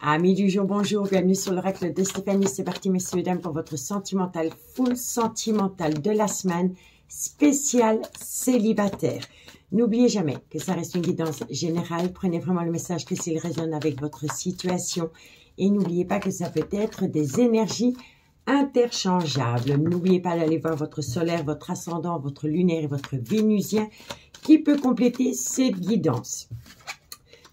Amis du jour, bonjour, bienvenue sur l'oracle de Stéphanie. C'est parti, messieurs et dames, pour votre sentimental, full sentimental de la semaine, spécial célibataire. N'oubliez jamais que ça reste une guidance générale. Prenez vraiment le message que s'il résonne avec votre situation. Et n'oubliez pas que ça peut être des énergies interchangeables. N'oubliez pas d'aller voir votre solaire, votre ascendant, votre lunaire et votre vénusien qui peut compléter cette guidance.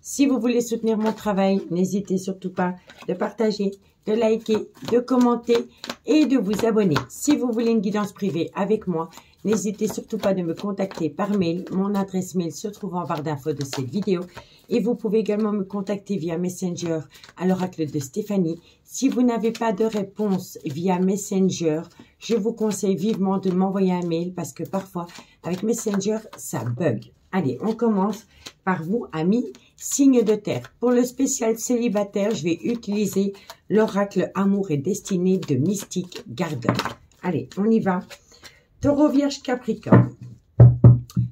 Si vous voulez soutenir mon travail, n'hésitez surtout pas de partager, de liker, de commenter et de vous abonner. Si vous voulez une guidance privée avec moi, n'hésitez surtout pas de me contacter par mail. Mon adresse mail se trouve en barre d'infos de cette vidéo. Et vous pouvez également me contacter via Messenger à l'oracle de Stéphanie. Si vous n'avez pas de réponse via Messenger, je vous conseille vivement de m'envoyer un mail parce que parfois, avec Messenger, ça bug. Allez, on commence par vous, amis, signe de terre. Pour le spécial célibataire, je vais utiliser l'oracle amour et destinée de Mystique Gardon. Allez, on y va. Taureau, Vierge, Capricorne.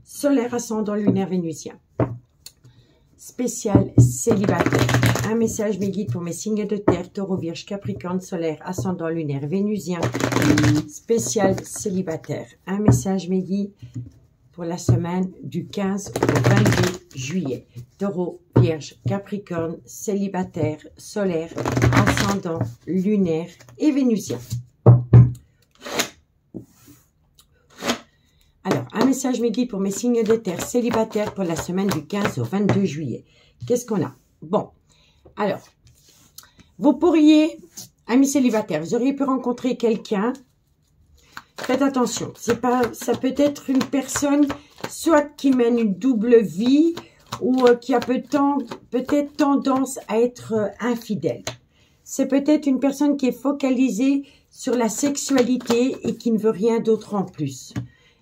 Solaire, ascendant, lunaire, vénusien. Spécial célibataire. Un message me guide pour mes signes de terre. Taureau, Vierge, Capricorne, solaire, ascendant, lunaire, vénusien. Spécial célibataire. Un message me guide pour la semaine du 15 au 22 juillet. Taureau, Vierge, Capricorne, célibataire, solaire, ascendant, lunaire et vénusien. Alors, un message me guide pour mes signes de terre célibataires pour la semaine du 15 au 22 juillet. Qu'est-ce qu'on a? Bon, alors, vous pourriez, amis célibataires, vous auriez pu rencontrer quelqu'un. Faites attention, ça peut être une personne soit qui mène une double vie ou qui a peut-être tendance à être infidèle. C'est peut-être une personne qui est focalisée sur la sexualité et qui ne veut rien d'autre en plus.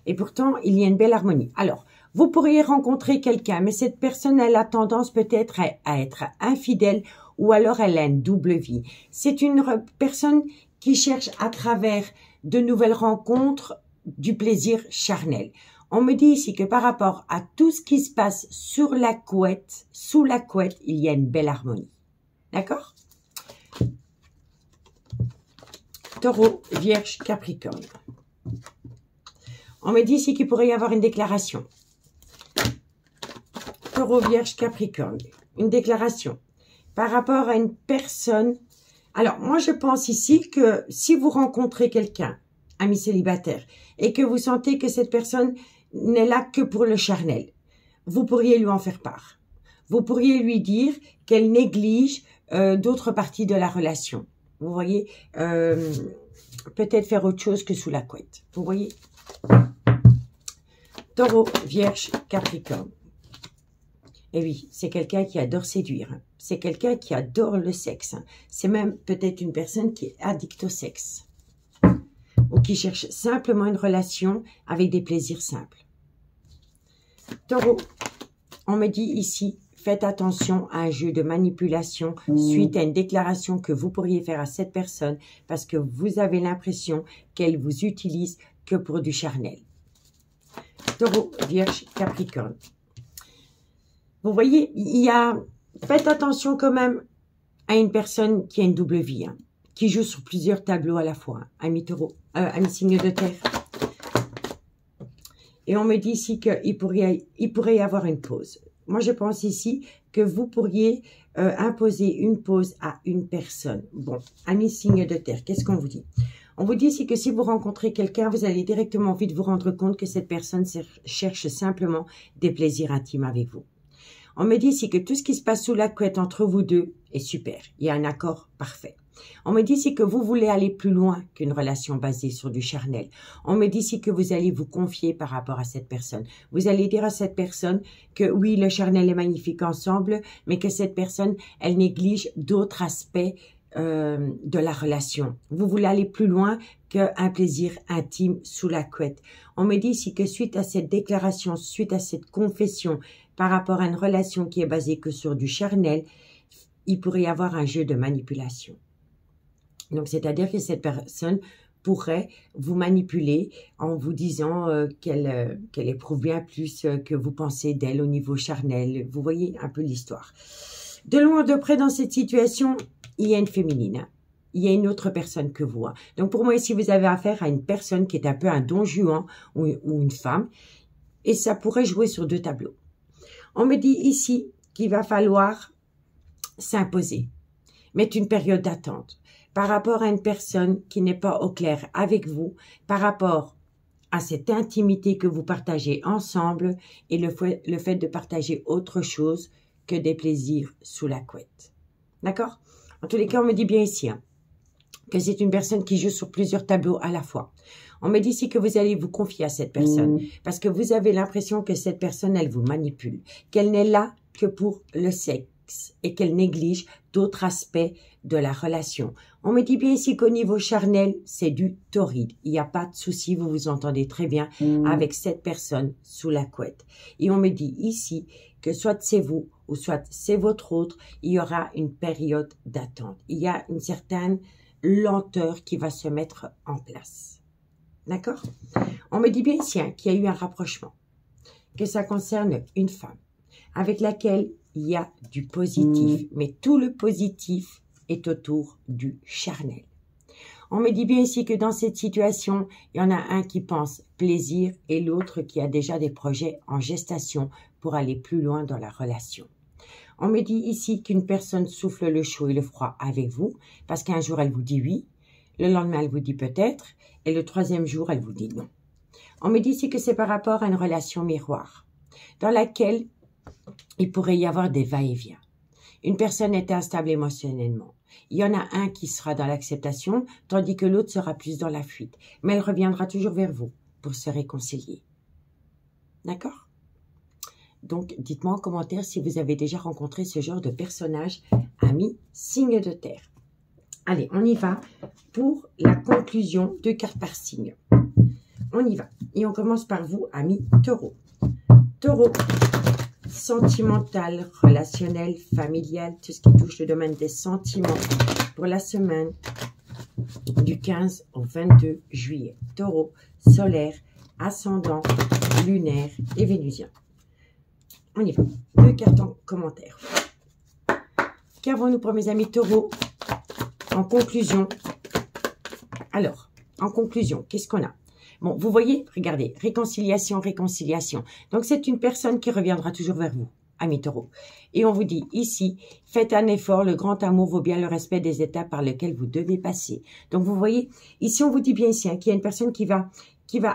Et pourtant, il y a une belle harmonie. Alors, vous pourriez rencontrer quelqu'un, mais cette personne, elle a tendance peut-être à être infidèle ou alors elle a une double vie. C'est une personne qui cherche à travers de nouvelles rencontres, du plaisir charnel. On me dit ici que par rapport à tout ce qui se passe sur la couette, sous la couette, il y a une belle harmonie. D'accord? Taureau, Vierge, Capricorne. On me dit ici qu'il pourrait y avoir une déclaration. Taureau, Vierge, Capricorne. Une déclaration par rapport à une personne. Alors, moi, je pense ici que si vous rencontrez quelqu'un, ami célibataire, et que vous sentez que cette personne n'est là que pour le charnel, vous pourriez lui en faire part. Vous pourriez lui dire qu'elle néglige d'autres parties de la relation. Vous voyez, peut-être faire autre chose que sous la couette. Vous voyez? Taureau, Vierge, Capricorne. Et oui, c'est quelqu'un qui adore séduire. C'est quelqu'un qui adore le sexe. C'est même peut-être une personne qui est addict au sexe. Ou qui cherche simplement une relation avec des plaisirs simples. Taureau, on me dit ici, faites attention à un jeu de manipulation suite à une déclaration que vous pourriez faire à cette personne parce que vous avez l'impression qu'elle vous utilise que pour du charnel. Taureau, Vierge, Capricorne. Vous voyez, faites attention quand même à une personne qui a une double vie, hein, qui joue sur plusieurs tableaux à la fois, hein, ami ami signe de terre. Et on me dit ici qu'il pourrait y avoir une pause. Moi, je pense ici que vous pourriez imposer une pause à une personne. Bon, ami signe de terre, qu'est-ce qu'on vous dit? On vous dit ici que si vous rencontrez quelqu'un, vous allez directement vite vous rendre compte que cette personne cherche simplement des plaisirs intimes avec vous. On me dit ici que tout ce qui se passe sous la couette entre vous deux est super. Il y a un accord parfait. On me dit ici que vous voulez aller plus loin qu'une relation basée sur du charnel. On me dit ici que vous allez vous confier par rapport à cette personne. Vous allez dire à cette personne que oui, le charnel est magnifique ensemble, mais que cette personne, elle néglige d'autres aspects de la relation. Vous voulez aller plus loin qu'un plaisir intime sous la couette. On me dit ici que suite à cette déclaration, suite à cette confession par rapport à une relation qui est basée que sur du charnel, il pourrait y avoir un jeu de manipulation. Donc, c'est-à-dire que cette personne pourrait vous manipuler en vous disant qu'elle éprouve bien plus que vous pensez d'elle au niveau charnel. Vous voyez un peu l'histoire. De loin de près dans cette situation, il y a une féminine. Hein. Il y a une autre personne que vous. Hein. Donc pour moi ici, vous avez affaire à une personne qui est un peu un don Juan ou une femme. Et ça pourrait jouer sur deux tableaux. On me dit ici qu'il va falloir s'imposer, mettre une période d'attente par rapport à une personne qui n'est pas au clair avec vous, par rapport à cette intimité que vous partagez ensemble et le fait de partager autre chose que des plaisirs sous la couette. D'accord? En tous les cas, on me dit bien ici hein, que c'est une personne qui joue sur plusieurs tableaux à la fois. On me dit ici que vous allez vous confier à cette personne parce que vous avez l'impression que cette personne, elle vous manipule, qu'elle n'est là que pour le sexe et qu'elle néglige d'autres aspects de la relation. On me dit bien ici qu'au niveau charnel, c'est du torride. Il n'y a pas de souci, vous vous entendez très bien avec cette personne sous la couette. Et on me dit ici que soit c'est vous ou soit c'est votre autre, il y aura une période d'attente. Il y a une certaine lenteur qui va se mettre en place. D'accord? On me dit bien ici hein, qu'il y a eu un rapprochement, que ça concerne une femme avec laquelle il y a du positif, mais tout le positif est autour du charnel. On me dit bien ici que dans cette situation, il y en a un qui pense plaisir et l'autre qui a déjà des projets en gestation pour aller plus loin dans la relation. On me dit ici qu'une personne souffle le chaud et le froid avec vous parce qu'un jour elle vous dit oui, le lendemain elle vous dit peut-être et le troisième jour elle vous dit non. On me dit ici que c'est par rapport à une relation miroir dans laquelle il pourrait y avoir des va-et-vient. Une personne est instable émotionnellement. Il y en a un qui sera dans l'acceptation, tandis que l'autre sera plus dans la fuite. Mais elle reviendra toujours vers vous pour se réconcilier. D'accord? Donc, dites-moi en commentaire si vous avez déjà rencontré ce genre de personnage, ami signe de terre. Allez, on y va pour la conclusion, 2 cartes par signe. On y va. Et on commence par vous, ami Taureau. Taureau. Sentimental, relationnel, familial, tout ce qui touche le domaine des sentiments pour la semaine du 15 au 22 juillet. Taureau, solaire, ascendant, lunaire et vénusien. On y va. 2 cartes en commentaire. Qu'avons-nous pour mes amis taureaux? En conclusion, alors, en conclusion, qu'est-ce qu'on a? Bon, vous voyez, regardez, réconciliation, réconciliation. Donc, c'est une personne qui reviendra toujours vers vous, amis taureaux. Et on vous dit ici, faites un effort, le grand amour vaut bien le respect des étapes par lesquelles vous devez passer. Donc, vous voyez, ici, on vous dit bien ici, hein, qu'il y a une personne qui va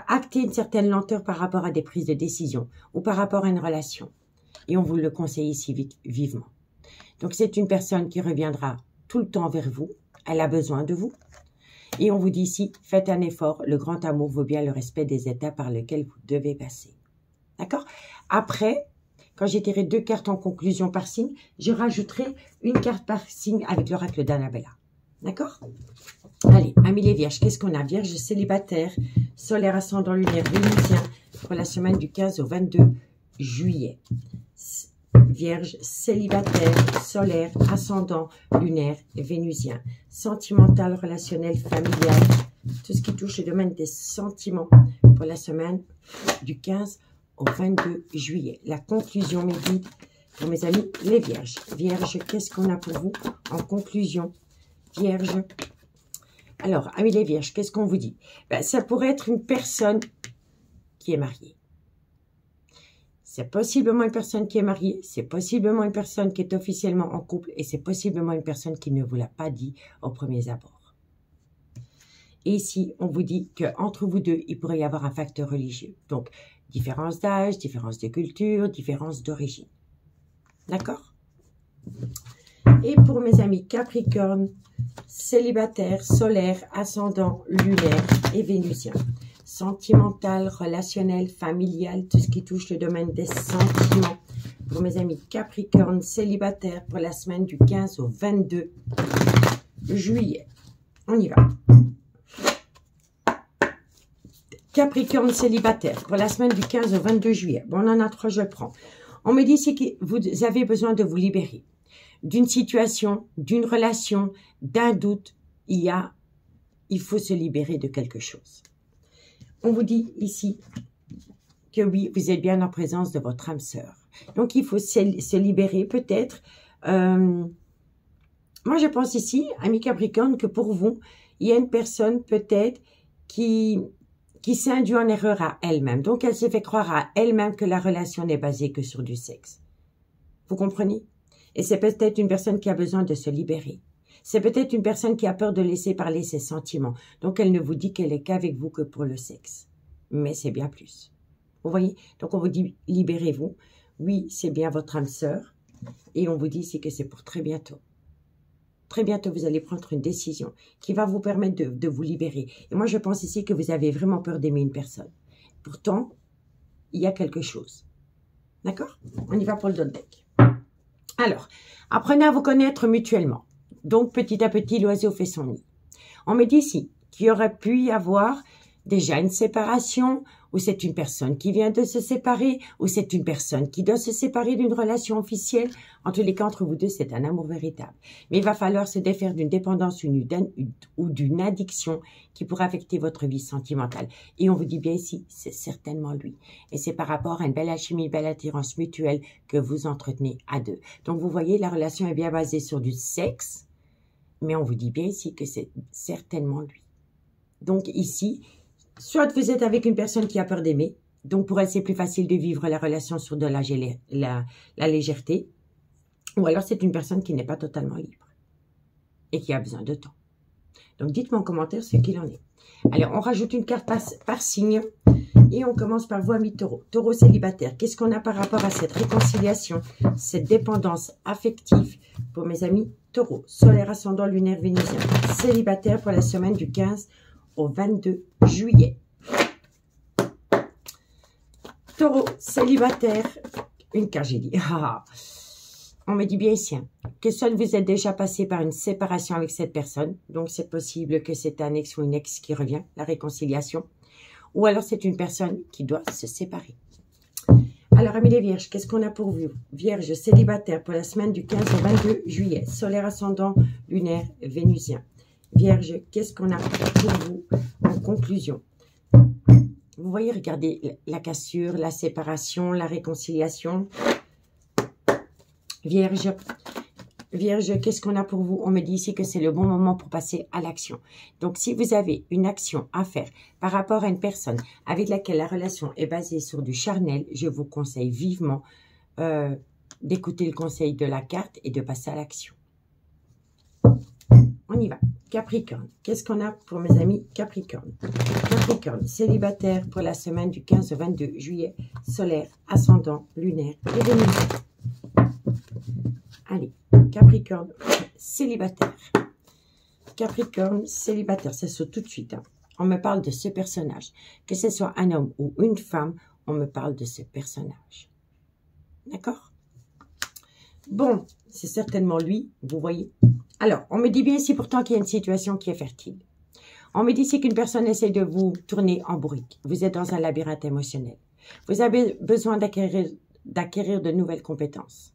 acter une certaine lenteur par rapport à des prises de décision ou par rapport à une relation. Et on vous le conseille ici vivement. Donc, c'est une personne qui reviendra tout le temps vers vous. Elle a besoin de vous. Et on vous dit ici, faites un effort, le grand amour vaut bien le respect des étapes par lesquelles vous devez passer. D'accord? Après, quand j'ai tiré 2 cartes en conclusion par signe, je rajouterai une carte par signe avec l'oracle d'Annabella. D'accord? Allez, amis les vierges, qu'est-ce qu'on a? Vierge célibataire, solaire, ascendant, lunaire, vénusien, pour la semaine du 15 au 22 juillet. Vierge célibataire, solaire, ascendant, lunaire et vénusien. Sentimental, relationnel, familial. Tout ce qui touche le domaine des sentiments pour la semaine du 15 au 22 juillet. La conclusion, mes guides, pour mes amis les vierges. Vierge, qu'est-ce qu'on a pour vous en conclusion? Vierge. Alors, amis les vierges, qu'est-ce qu'on vous dit? Ben, ça pourrait être une personne qui est mariée. C'est possiblement une personne qui est mariée, c'est possiblement une personne qui est officiellement en couple et c'est possiblement une personne qui ne vous l'a pas dit au premier abord. Et ici, on vous dit qu'entre vous deux, il pourrait y avoir un facteur religieux. Donc, différence d'âge, différence de culture, différence d'origine. D'accord? Et pour mes amis Capricorne, célibataire, solaire, ascendant, lunaire et vénusien. Sentimental, relationnel, familial, tout ce qui touche le domaine des sentiments. Pour mes amis Capricorne, célibataire, pour la semaine du 15 au 22 juillet. On y va. Capricorne, célibataire, pour la semaine du 15 au 22 juillet. Bon, on en a 3, je le prends. On me dit ici que vous avez besoin de vous libérer d'une situation, d'une relation, d'un doute. Il faut se libérer de quelque chose. On vous dit ici que oui, vous êtes bien en présence de votre âme sœur. Donc, il faut se libérer peut-être Moi, je pense ici, ami Capricorne, que pour vous, il y a une personne peut-être qui s'est induite en erreur à elle-même. Donc, elle s'est fait croire à elle-même que la relation n'est basée que sur du sexe. Vous comprenez? Et c'est peut-être une personne qui a besoin de se libérer. C'est peut-être une personne qui a peur de laisser parler ses sentiments. Donc, elle ne vous dit qu'elle est qu'avec vous que pour le sexe. Mais c'est bien plus. Vous voyez? Donc, on vous dit, libérez-vous. Oui, c'est bien votre âme sœur. Et on vous dit ici que c'est pour très bientôt. Très bientôt, vous allez prendre une décision qui va vous permettre de vous libérer. Et moi, je pense ici que vous avez vraiment peur d'aimer une personne. Pourtant, il y a quelque chose. D'accord? On y va pour le dos de deck. Alors, apprenez à vous connaître mutuellement. Donc, petit à petit, l'oiseau fait son nid. On me dit ici qu'il y aurait pu y avoir déjà une séparation, ou c'est une personne qui vient de se séparer, ou c'est une personne qui doit se séparer d'une relation officielle. En tous les cas, entre vous deux, c'est un amour véritable. Mais il va falloir se défaire d'une dépendance ou d'une addiction qui pourrait affecter votre vie sentimentale. Et on vous dit bien ici, c'est certainement lui. Et c'est par rapport à une belle alchimie, une belle attirance mutuelle que vous entretenez à deux. Donc, vous voyez, la relation est bien basée sur du sexe, mais on vous dit bien ici que c'est certainement lui. Donc ici, soit vous êtes avec une personne qui a peur d'aimer, donc pour elle c'est plus facile de vivre la relation sur de la légèreté, ou alors c'est une personne qui n'est pas totalement libre et qui a besoin de temps. Donc dites-moi en commentaire ce qu'il en est. Alors on rajoute une carte par signe et on commence par vous, amis taureau. Taureau célibataire, qu'est-ce qu'on a par rapport à cette réconciliation, cette dépendance affective pour mes amis taureau, solaire, ascendant, lunaire, vénusien, célibataire pour la semaine du 15 au 22 juillet. Taureau, célibataire, une carte, j'ai dit. On me dit bien ici que soit vous êtes déjà passé par une séparation avec cette personne, donc c'est possible que c'est un ex ou une ex qui revient, la réconciliation, ou alors c'est une personne qui doit se séparer. Alors, amis les vierges, qu'est-ce qu'on a pour vous? Vierge célibataire pour la semaine du 15 au 22 juillet, solaire, ascendant, lunaire, vénusien. Vierge, qu'est-ce qu'on a pour vous en conclusion? Vous voyez, regardez la cassure, la séparation, la réconciliation. Vierge, qu'est-ce qu'on a pour vous? On me dit ici que c'est le bon moment pour passer à l'action. Donc, si vous avez une action à faire par rapport à une personne avec laquelle la relation est basée sur du charnel, je vous conseille vivement d'écouter le conseil de la carte et de passer à l'action. On y va. Capricorne, qu'est-ce qu'on a pour mes amis Capricorne? Capricorne, célibataire pour la semaine du 15 au 22 juillet, solaire, ascendant, lunaire et vénusien. Allez, Capricorne, célibataire. Capricorne, célibataire, ça saute tout de suite. Hein. On me parle de ce personnage. Que ce soit un homme ou une femme, on me parle de ce personnage. D'accord? Bon, c'est certainement lui, vous voyez. Alors, on me dit bien ici pourtant qu'il y a une situation qui est fertile. On me dit ici qu'une personne essaie de vous tourner en bourrique. Vous êtes dans un labyrinthe émotionnel. Vous avez besoin d'acquérir de nouvelles compétences.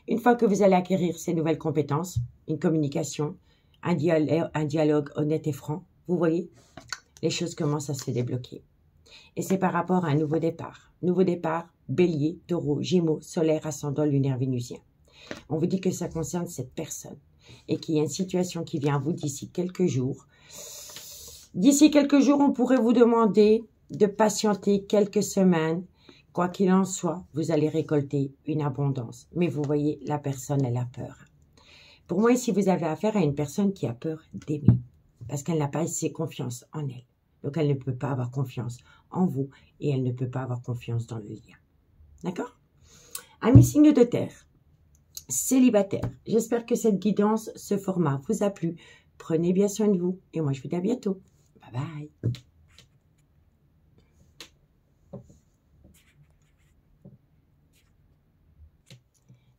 Une fois que vous allez acquérir ces nouvelles compétences, une communication, un dialogue honnête et franc, vous voyez, les choses commencent à se débloquer. Et c'est par rapport à un nouveau départ. Nouveau départ, bélier, taureau, gémeaux, solaire, ascendant, lunaire, vénusien. On vous dit que ça concerne cette personne et qu'il y a une situation qui vient à vous d'ici quelques jours. D'ici quelques jours, on pourrait vous demander de patienter quelques semaines. Quoi qu'il en soit, vous allez récolter une abondance. Mais vous voyez, la personne, elle a peur. Pour moi, ici, vous avez affaire à une personne qui a peur d'aimer. Parce qu'elle n'a pas assez confiance en elle. Donc, elle ne peut pas avoir confiance en vous. Et elle ne peut pas avoir confiance dans le lien. D'accord? Amis signe de terre. Célibataire. J'espère que cette guidance, ce format vous a plu. Prenez bien soin de vous. Et moi, je vous dis à bientôt. Bye bye.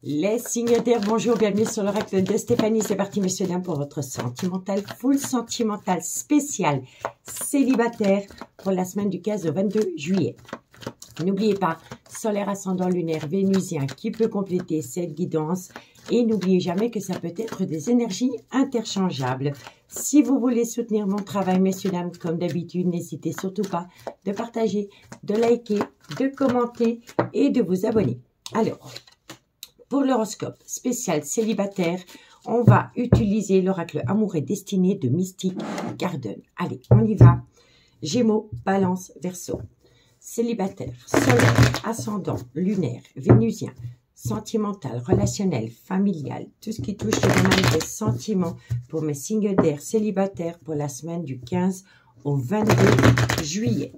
Les signes de terre, bonjour, bienvenue sur l'oracle de Stéphanie. C'est parti, messieurs, dames, pour votre sentimental, full sentimental spécial célibataire pour la semaine du 15 au 22 juillet. N'oubliez pas, solaire, ascendant, lunaire, vénusien qui peut compléter cette guidance. Et n'oubliez jamais que ça peut être des énergies interchangeables. Si vous voulez soutenir mon travail, messieurs, dames, comme d'habitude, n'hésitez surtout pas de partager, de liker, de commenter et de vous abonner. Alors, pour l'horoscope spécial célibataire, on va utiliser l'oracle Amour et Destinée de Mystic Garden. Allez, on y va. Gémeaux, Balance, Verseau. Célibataire, solaire, ascendant, lunaire, vénusien, sentimental, relationnel, familial, tout ce qui touche le domaine des sentiments pour mes signes d'air célibataires pour la semaine du 15 au 22 juillet.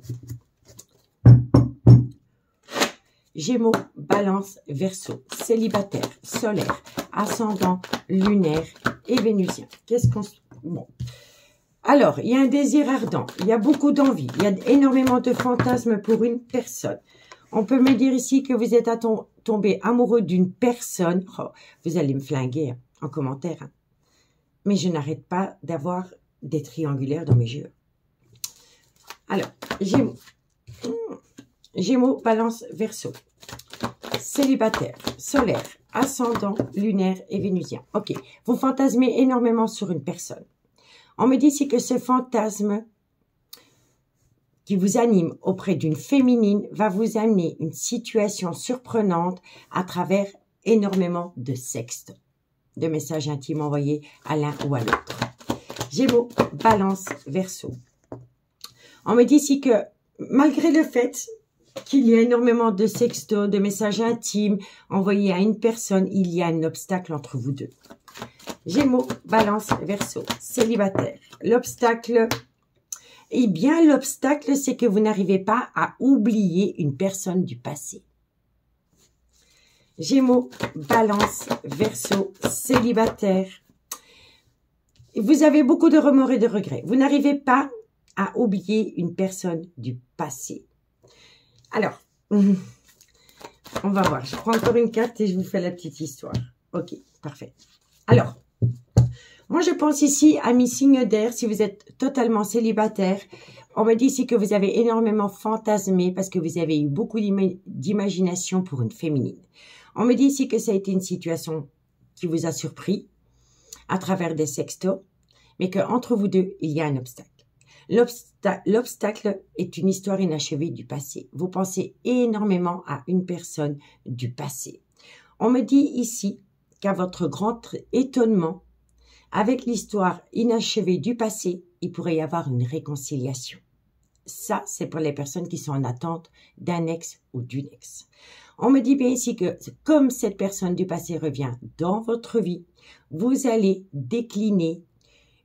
Gémeaux, Balance, Verseau, célibataire, solaire, ascendant, lunaire et vénusien. Qu'est-ce qu'on... Bon. Alors, il y a un désir ardent, il y a beaucoup d'envie, il y a énormément de fantasmes pour une personne. On peut me dire ici que vous êtes tombé amoureux d'une personne. Oh, vous allez me flinguer hein, en commentaire. Hein. Mais je n'arrête pas d'avoir des triangulaires dans mes jeux. Alors, Gémeaux. Gémeaux, Balance, Verseau. Célibataire, solaire, ascendant, lunaire et vénusien. Ok, vous fantasmez énormément sur une personne. On me dit ici que ce fantasme qui vous anime auprès d'une féminine va vous amener une situation surprenante à travers énormément de sextes, de messages intimes envoyés à l'un ou à l'autre. Gémeaux, Balance, Verseau. On me dit ici que malgré le fait qu'il y a énormément de sextos, de messages intimes envoyés à une personne, il y a un obstacle entre vous deux. Gémeaux, Balance, Verseau, célibataire. L'obstacle, eh bien l'obstacle, c'est que vous n'arrivez pas à oublier une personne du passé. Gémeaux, Balance, Verseau, célibataire. Vous avez beaucoup de remords et de regrets. Vous n'arrivez pas à oublier une personne du passé. Alors, on va voir. Je prends encore une carte et je vous fais la petite histoire. Ok, parfait. Alors, moi je pense ici à mes signes d'air, si vous êtes totalement célibataire, on me dit ici que vous avez énormément fantasmé parce que vous avez eu beaucoup d'imagination pour une féminine. On me dit ici que ça a été une situation qui vous a surpris à travers des sextos, mais qu'entre vous deux, il y a un obstacle. L'obstacle est une histoire inachevée du passé. Vous pensez énormément à une personne du passé. On me dit ici qu'à votre grand étonnement, avec l'histoire inachevée du passé, il pourrait y avoir une réconciliation. Ça, c'est pour les personnes qui sont en attente d'un ex ou d'une ex. On me dit bien ici que comme cette personne du passé revient dans votre vie, vous allez décliner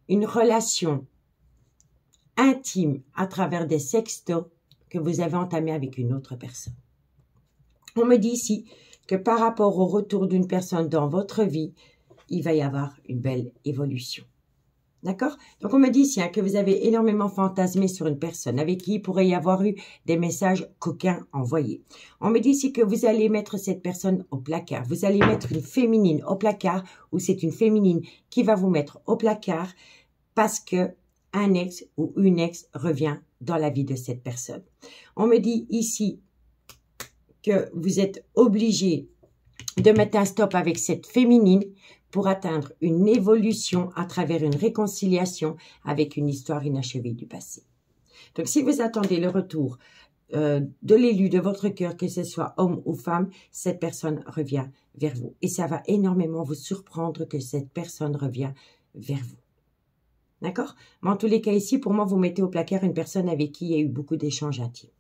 une relation intime à travers des sextos que vous avez entamés avec une autre personne. On me dit ici que par rapport au retour d'une personne dans votre vie, il va y avoir une belle évolution. D'accord? Donc, on me dit ici hein, que vous avez énormément fantasmé sur une personne avec qui il pourrait y avoir eu des messages coquins envoyés. On me dit ici que vous allez mettre cette personne au placard. Vous allez mettre une féminine au placard ou c'est une féminine qui va vous mettre au placard parce que un ex ou une ex revient dans la vie de cette personne. On me dit ici que vous êtes obligé de mettre un stop avec cette féminine pour atteindre une évolution à travers une réconciliation avec une histoire inachevée du passé. Donc, si vous attendez le retour de l'élu de votre cœur, que ce soit homme ou femme, cette personne revient vers vous. Et ça va énormément vous surprendre que cette personne revient vers vous. D'accord? Mais en tous les cas ici, pour moi, vous mettez au placard une personne avec qui il y a eu beaucoup d'échanges intimes.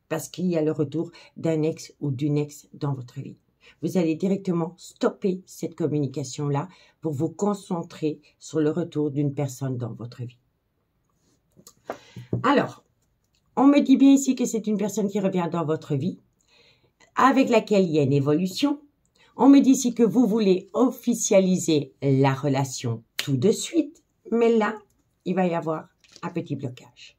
Parce qu'il y a le retour d'un ex ou d'une ex dans votre vie. Vous allez directement stopper cette communication-là pour vous concentrer sur le retour d'une personne dans votre vie. Alors, on me dit bien ici que c'est une personne qui revient dans votre vie, avec laquelle il y a une évolution. On me dit ici que vous voulez officialiser la relation tout de suite. Mais là, il va y avoir un petit blocage.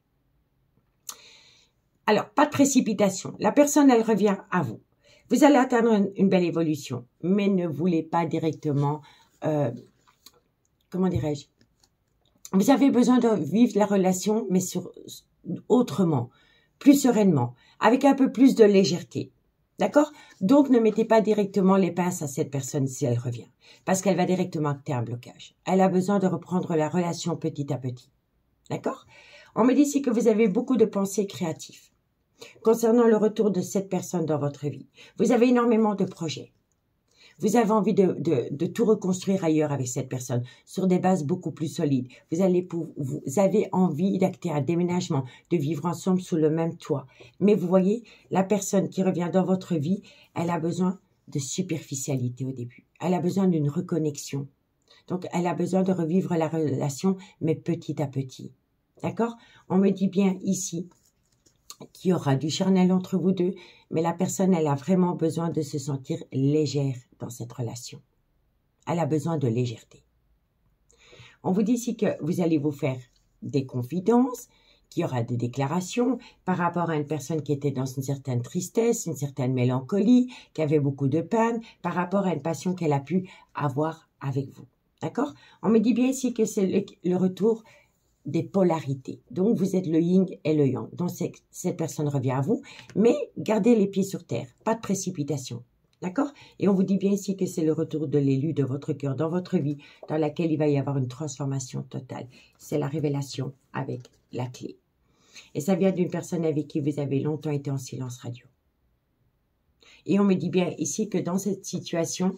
Alors, pas de précipitation. La personne, elle revient à vous. Vous allez atteindre une belle évolution, mais ne voulez pas directement, comment dirais-je, vous avez besoin de vivre la relation, mais autrement, plus sereinement, avec un peu plus de légèreté. D'accord? Donc, ne mettez pas directement les pinces à cette personne si elle revient. Parce qu'elle va directement acter un blocage. Elle a besoin de reprendre la relation petit à petit. D'accord? On me dit ici que vous avez beaucoup de pensées créatives concernant le retour de cette personne dans votre vie. Vous avez énormément de projets. Vous avez envie de tout reconstruire ailleurs avec cette personne, sur des bases beaucoup plus solides. Vous avez envie d'acter un déménagement, de vivre ensemble sous le même toit. Mais vous voyez, la personne qui revient dans votre vie, elle a besoin de superficialité au début. Elle a besoin d'une reconnexion. Donc, elle a besoin de revivre la relation, mais petit à petit. D'accord? On me dit bien ici qu'il y aura du charnel entre vous deux, mais la personne, elle a vraiment besoin de se sentir légère dans cette relation. Elle a besoin de légèreté. On vous dit ici que vous allez vous faire des confidences, qu'il y aura des déclarations par rapport à une personne qui était dans une certaine tristesse, une certaine mélancolie, qui avait beaucoup de peine, par rapport à une passion qu'elle a pu avoir avec vous. D'accord? On me dit bien ici que c'est le retour des polarités. Donc, vous êtes le yin et le yang. Donc, cette personne revient à vous, mais gardez les pieds sur terre. Pas de précipitation. D'accord? Et on vous dit bien ici que c'est le retour de l'élu de votre cœur dans votre vie, dans laquelle il va y avoir une transformation totale. C'est la révélation avec la clé. Et ça vient d'une personne avec qui vous avez longtemps été en silence radio. Et on me dit bien ici que dans cette situation,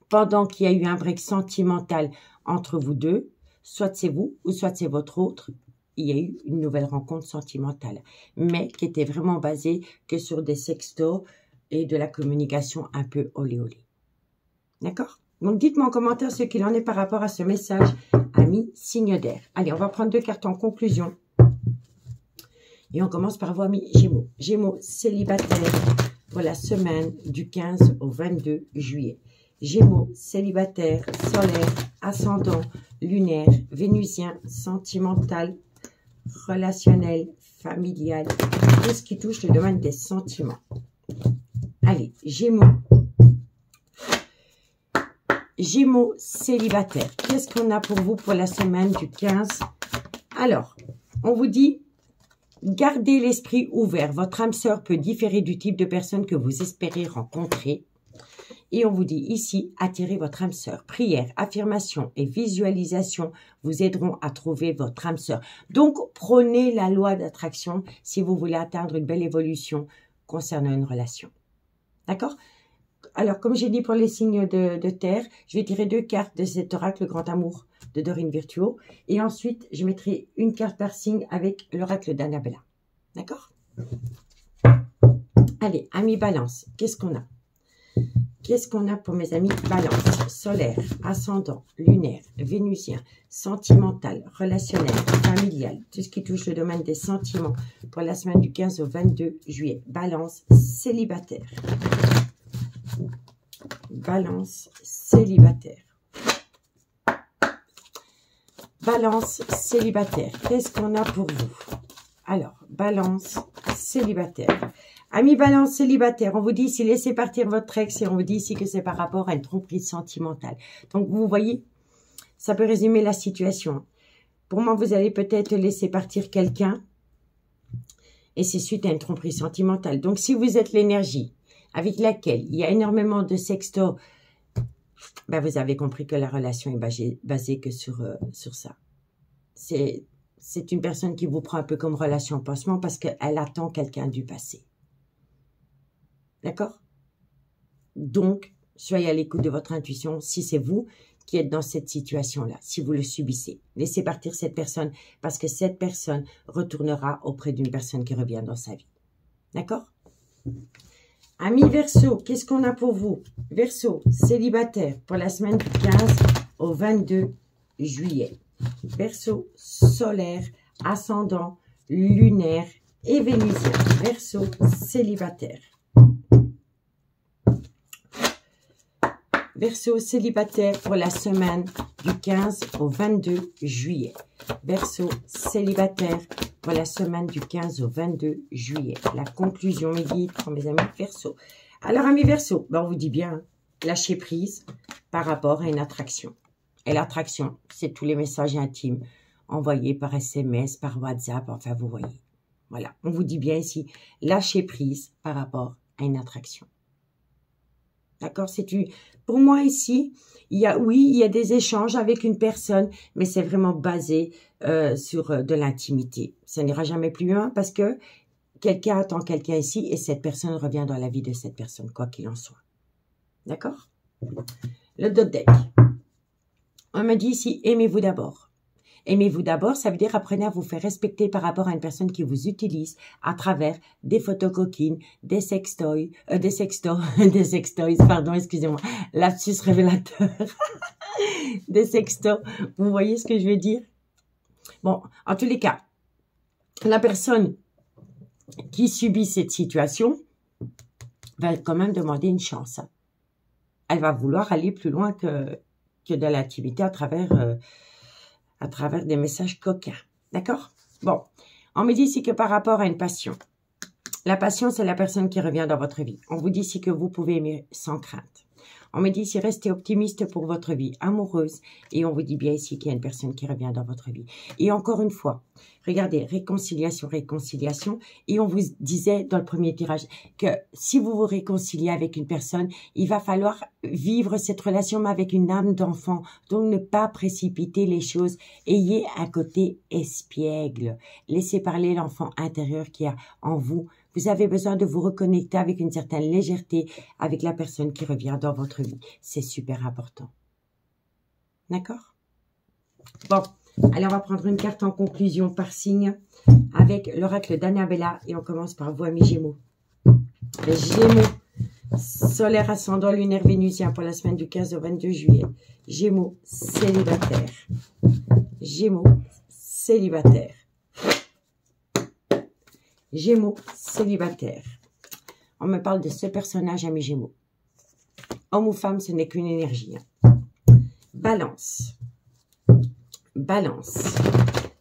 pendant qu'il y a eu un break sentimental entre vous deux, soit c'est vous ou soit c'est votre autre, il y a eu une nouvelle rencontre sentimentale, mais qui était vraiment basée que sur des sextos et de la communication un peu olé olé. D'accord? Donc dites-moi en commentaire ce qu'il en est par rapport à ce message, ami signe d'air. Allez, on va prendre 2 cartes en conclusion. Et on commence par vous, amis Gémeaux. Gémeaux célibataire pour la semaine du 15 au 22 juillet. Gémeaux célibataire, solaire, ascendant, lunaire, vénusien, sentimental, relationnel, familial, tout ce qui touche le domaine des sentiments. Allez, Gémeaux. Gémeaux célibataire. Qu'est-ce qu'on a pour vous pour la semaine du 15? Alors, on vous dit, gardez l'esprit ouvert. Votre âme sœur peut différer du type de personne que vous espérez rencontrer. Et on vous dit ici, attirez votre âme sœur. Prière, affirmation et visualisation vous aideront à trouver votre âme sœur. Donc, prenez la loi d'attraction si vous voulez atteindre une belle évolution concernant une relation. D'accord? Alors, comme j'ai dit pour les signes de terre, je vais tirer 2 cartes de cet oracle, le grand amour de Dorine Virtuo. Et ensuite, je mettrai une carte par signe avec l'oracle d'Annabella. D'accord? Allez, amis Balance, qu'est-ce qu'on a? Qu'est-ce qu'on a pour mes amis Balance? Solaire, ascendant, lunaire, vénusien, sentimental, relationnel, familial, tout ce qui touche le domaine des sentiments pour la semaine du 15 au 22 juillet. Balance, célibataire. Balance, célibataire. Balance, célibataire. Qu'est-ce qu'on a pour vous? Alors, Balance, célibataire. Amis Balance célibataire, on vous dit ici, laissez partir votre ex et on vous dit ici que c'est par rapport à une tromperie sentimentale. Donc, vous voyez, ça peut résumer la situation. Pour moi, vous allez peut-être laisser partir quelqu'un et c'est suite à une tromperie sentimentale. Donc, si vous êtes l'énergie avec laquelle il y a énormément de sextos, ben vous avez compris que la relation est basée que sur ça. C'est une personne qui vous prend un peu comme relation pansement parce qu'elle attend quelqu'un du passé. D'accord? Donc, soyez à l'écoute de votre intuition si c'est vous qui êtes dans cette situation-là, si vous le subissez. Laissez partir cette personne parce que cette personne retournera auprès d'une personne qui revient dans sa vie. D'accord? Amis Verseau, qu'est-ce qu'on a pour vous? Verseau, célibataire pour la semaine du 15 au 22 juillet. Verseau, solaire, ascendant, lunaire et vénusien. Verseau, célibataire. Verseau célibataire pour la semaine du 15 au 22 juillet. Verseau célibataire pour la semaine du 15 au 22 juillet. La conclusion, mes guides, pour mes amis Verseau. Alors, amis Verseau, ben on vous dit bien, lâchez prise par rapport à une attraction. Et l'attraction, c'est tous les messages intimes envoyés par SMS, par WhatsApp, enfin, vous voyez. Voilà, on vous dit bien ici, lâchez prise par rapport à une attraction. D'accord? Pour moi ici, il y a des échanges avec une personne, mais c'est vraiment basé sur de l'intimité. Ça n'ira jamais plus loin parce que quelqu'un attend quelqu'un ici et cette personne revient dans la vie de cette personne, quoi qu'il en soit. D'accord? Le dos de deck. On me dit ici, aimez-vous d'abord. Aimez-vous d'abord, ça veut dire apprenez à vous faire respecter par rapport à une personne qui vous utilise à travers des photos coquines, des sextoys, des sextoys, pardon, excusez-moi, lapsus révélateur, des sextos. Vous voyez ce que je veux dire? Bon, en tous les cas, la personne qui subit cette situation va quand même demander une chance. Elle va vouloir aller plus loin que de l'intimité à travers des messages coquins. D'accord? Bon, on me dit ici que par rapport à une passion, la passion, c'est la personne qui revient dans votre vie. On vous dit ici que vous pouvez aimer sans crainte. On me dit ici, restez optimiste pour votre vie amoureuse. Et on vous dit bien ici qu'il y a une personne qui revient dans votre vie. Et encore une fois, regardez, réconciliation, réconciliation. Et on vous disait dans le premier tirage que si vous vous réconciliez avec une personne, il va falloir vivre cette relation mais avec une âme d'enfant. Donc ne pas précipiter les choses. Ayez un côté espiègle. Laissez parler l'enfant intérieur qui a en vous. Vous avez besoin de vous reconnecter avec une certaine légèreté avec la personne qui revient dans votre vie. C'est super important. D'accord? Bon, allez, on va prendre une carte en conclusion par signe avec l'oracle d'Annabella et on commence par vous, amis Gémeaux. Les Gémeaux, solaire, ascendant, lunaire, vénusien pour la semaine du 15 au 22 juillet. Gémeaux, célibataire. Gémeaux, célibataire. Gémeaux, célibataire. On me parle de ce personnage, amis Gémeaux. Homme ou femme, ce n'est qu'une énergie. Balance. Balance.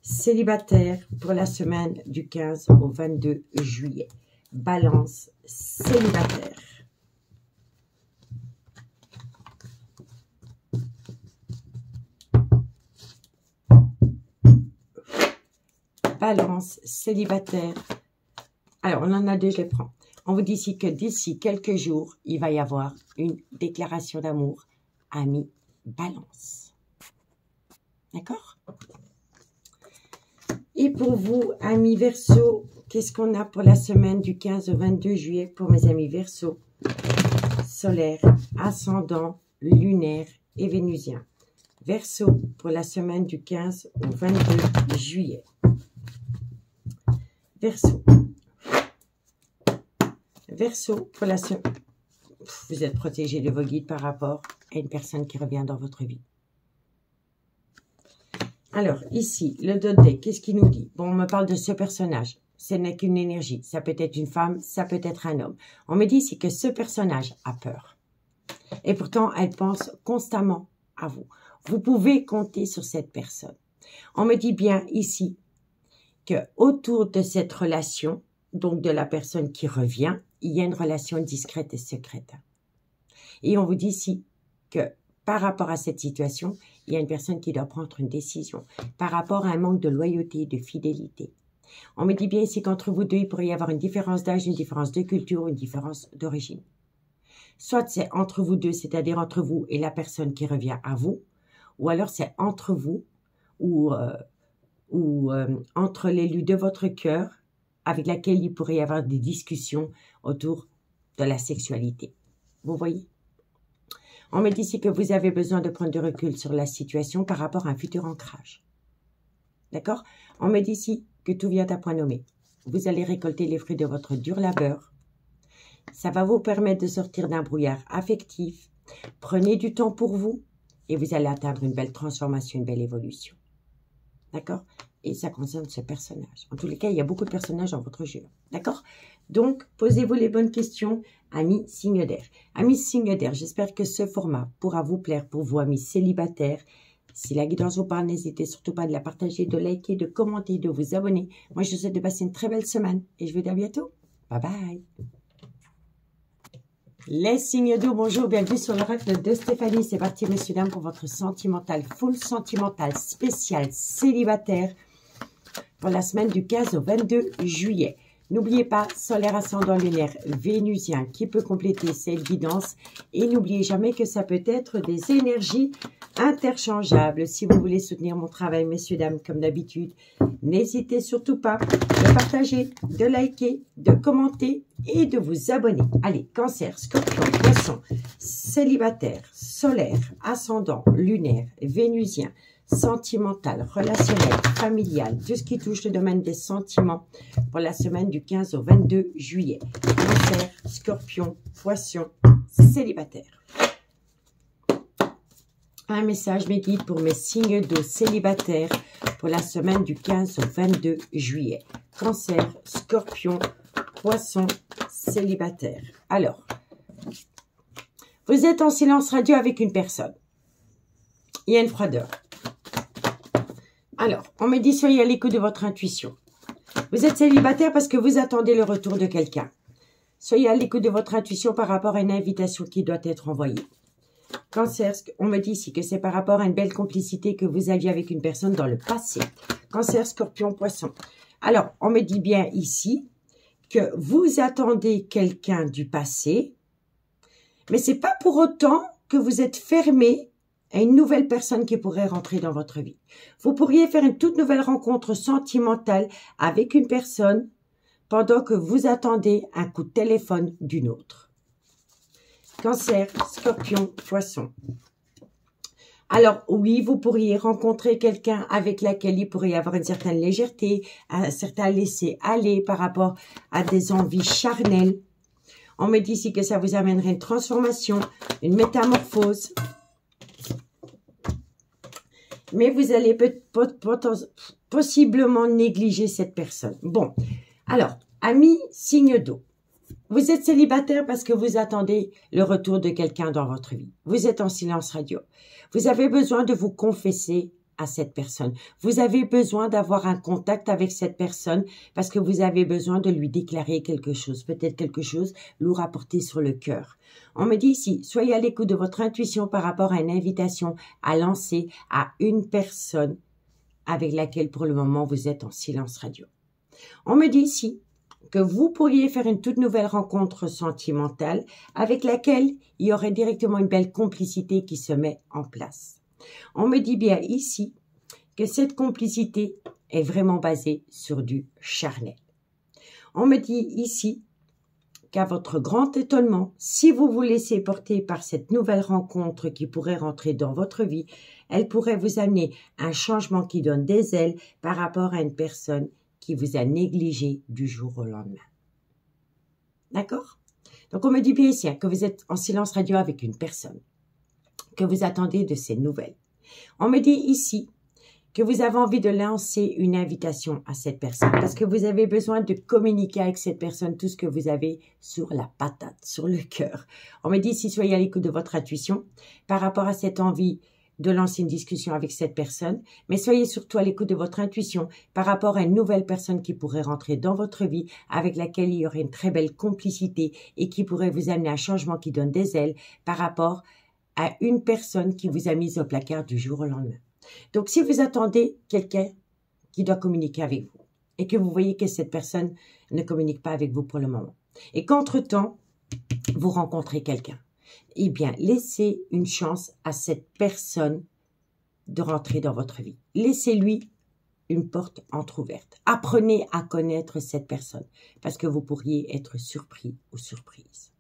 Célibataire pour la semaine du 15 au 22 juillet. Balance, célibataire. Balance, célibataire. Alors, on en a deux, je les prends. On vous dit ici que d'ici quelques jours, il va y avoir une déclaration d'amour, ami Balance. D'accord? Et pour vous, amis Verseau, qu'est-ce qu'on a pour la semaine du 15 au 22 juillet pour mes amis Verseau? Solaire, ascendant, lunaire et vénusien. Verseau pour la semaine du 15 au 22 juillet. Verseau. Verseau, pour la semaine, vous êtes protégé de vos guides par rapport à une personne qui revient dans votre vie. Alors, ici, le dos de deck, qu'est-ce qu'il nous dit? Bon, on me parle de ce personnage. Ce n'est qu'une énergie. Ça peut être une femme, ça peut être un homme. On me dit ici que ce personnage a peur. Et pourtant, elle pense constamment à vous. Vous pouvez compter sur cette personne. On me dit bien ici que autour de cette relation, donc de la personne qui revient, il y a une relation discrète et secrète. Et on vous dit ici que par rapport à cette situation, il y a une personne qui doit prendre une décision par rapport à un manque de loyauté et de fidélité. On me dit bien ici qu'entre vous deux, il pourrait y avoir une différence d'âge, une différence de culture, une différence d'origine. Soit c'est entre vous deux, c'est-à-dire entre vous et la personne qui revient à vous, ou alors c'est entre vous ou entre l'élu de votre cœur avec laquelle il pourrait y avoir des discussions autour de la sexualité. Vous voyez? On me dit ici que vous avez besoin de prendre du recul sur la situation par rapport à un futur ancrage. D'accord? On me dit ici que tout vient à point nommé. Vous allez récolter les fruits de votre dur labeur. Ça va vous permettre de sortir d'un brouillard affectif. Prenez du temps pour vous et vous allez atteindre une belle transformation, une belle évolution. D'accord? Et ça concerne ce personnage. En tous les cas, il y a beaucoup de personnages dans votre jeu. D'accord? Donc, posez-vous les bonnes questions, amis signe d'air. Amis signe d'air, j'espère que ce format pourra vous plaire pour vous, amis célibataires. Si la guidance vous parle, n'hésitez surtout pas de la partager, de liker, de commenter, de vous abonner. Moi, je vous souhaite de passer une très belle semaine et je vous dis à bientôt. Bye bye. Les signes d'eau, bonjour, bienvenue sur l'oracle de Stéphanie. C'est parti, messieurs, dames, pour votre sentimental, full sentimental, spécial, célibataire, pour la semaine du 15 au 22 juillet. N'oubliez pas, solaire, ascendant, lunaire, vénusien, qui peut compléter cette guidance. Et n'oubliez jamais que ça peut être des énergies interchangeables. Si vous voulez soutenir mon travail, messieurs, dames, comme d'habitude, n'hésitez surtout pas de partager, de liker, de commenter et de vous abonner. Allez, Cancer, Scorpion, Poisson, célibataire, solaire, ascendant, lunaire, vénusien, sentimental, relationnel, familial, tout ce qui touche le domaine des sentiments pour la semaine du 15 au 22 juillet. Cancer, Scorpion, Poisson, célibataire. Un message, mes guides, pour mes signes d'eau célibataires pour la semaine du 15 au 22 juillet. Cancer, Scorpion, Poisson, célibataire. Alors, vous êtes en silence radio avec une personne. Il y a une froideur. Alors, on me dit, soyez à l'écoute de votre intuition. Vous êtes célibataire parce que vous attendez le retour de quelqu'un. Soyez à l'écoute de votre intuition par rapport à une invitation qui doit être envoyée. Cancer, on me dit ici que c'est par rapport à une belle complicité que vous aviez avec une personne dans le passé. Cancer, Scorpion, Poisson. Alors, on me dit bien ici que vous attendez quelqu'un du passé, mais c'est pas pour autant que vous êtes fermé à une nouvelle personne qui pourrait rentrer dans votre vie. Vous pourriez faire une toute nouvelle rencontre sentimentale avec une personne pendant que vous attendez un coup de téléphone d'une autre. Cancer, Scorpion, Poisson. Alors, oui, vous pourriez rencontrer quelqu'un avec laquelle il pourrait y avoir une certaine légèreté, un certain laisser-aller par rapport à des envies charnelles. On me dit ici que ça vous amènerait une transformation, une métamorphose. Mais vous allez possiblement négliger cette personne. Bon, alors, amis, signe d'eau. Vous êtes célibataire parce que vous attendez le retour de quelqu'un dans votre vie. Vous êtes en silence radio. Vous avez besoin de vous confesser à cette personne. Vous avez besoin d'avoir un contact avec cette personne parce que vous avez besoin de lui déclarer quelque chose. Peut-être quelque chose lourd à porter sur le cœur. On me dit ici, soyez à l'écoute de votre intuition par rapport à une invitation à lancer à une personne avec laquelle pour le moment vous êtes en silence radio. On me dit ici que vous pourriez faire une toute nouvelle rencontre sentimentale avec laquelle il y aurait directement une belle complicité qui se met en place. On me dit bien ici que cette complicité est vraiment basée sur du charnel. On me dit ici qu'à votre grand étonnement, si vous vous laissez porter par cette nouvelle rencontre qui pourrait rentrer dans votre vie, elle pourrait vous amener un changement qui donne des ailes par rapport à une personne qui vous a négligé du jour au lendemain. D'accord? Donc, on me dit bien ici que vous êtes en silence radio avec une personne, que vous attendez de ses nouvelles. On me dit ici que vous avez envie de lancer une invitation à cette personne parce que vous avez besoin de communiquer avec cette personne tout ce que vous avez sur la patate, sur le cœur. On me dit ici, soyez à l'écoute de votre intuition par rapport à cette envie de lancer une discussion avec cette personne, mais soyez surtout à l'écoute de votre intuition par rapport à une nouvelle personne qui pourrait rentrer dans votre vie, avec laquelle il y aurait une très belle complicité et qui pourrait vous amener un changement qui donne des ailes par rapport à une personne qui vous a mis au placard du jour au lendemain. Donc, si vous attendez quelqu'un qui doit communiquer avec vous et que vous voyez que cette personne ne communique pas avec vous pour le moment et qu'entre-temps, vous rencontrez quelqu'un, eh bien, laissez une chance à cette personne de rentrer dans votre vie. Laissez-lui une porte entrouverte. Apprenez à connaître cette personne parce que vous pourriez être surpris ou surprise.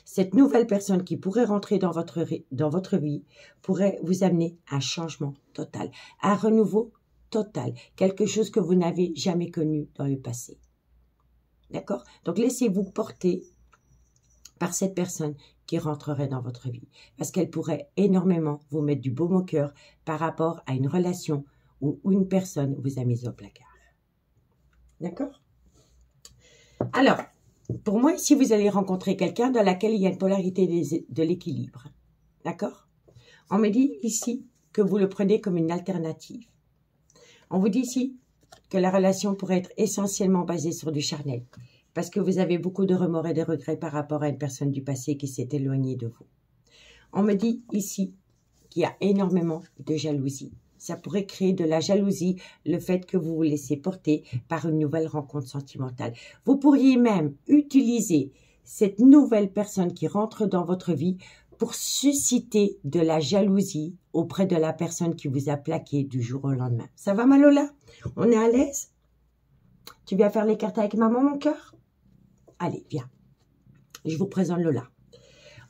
Cette nouvelle personne qui pourrait rentrer dans votre vie pourrait vous amener un changement total, un renouveau total, quelque chose que vous n'avez jamais connu dans le passé. D'accord? Donc, laissez-vous porter par cette personne qui rentrerait dans votre vie. Parce qu'elle pourrait énormément vous mettre du baume au cœur par rapport à une relation où une personne vous a mis au placard. D'accord? Alors, pour moi, ici, vous allez rencontrer quelqu'un dans laquelle il y a une polarité de l'équilibre. D'accord? On me dit ici que vous le prenez comme une alternative. On vous dit ici que la relation pourrait être essentiellement basée sur du charnel. Parce que vous avez beaucoup de remords et de regrets par rapport à une personne du passé qui s'est éloignée de vous. On me dit ici qu'il y a énormément de jalousie. Ça pourrait créer de la jalousie, le fait que vous vous laissez porter par une nouvelle rencontre sentimentale. Vous pourriez même utiliser cette nouvelle personne qui rentre dans votre vie pour susciter de la jalousie auprès de la personne qui vous a plaqué du jour au lendemain. Ça va, Malola? On est à l'aise? Tu viens faire les cartes avec maman, mon cœur? Allez, viens. Je vous présente Lola.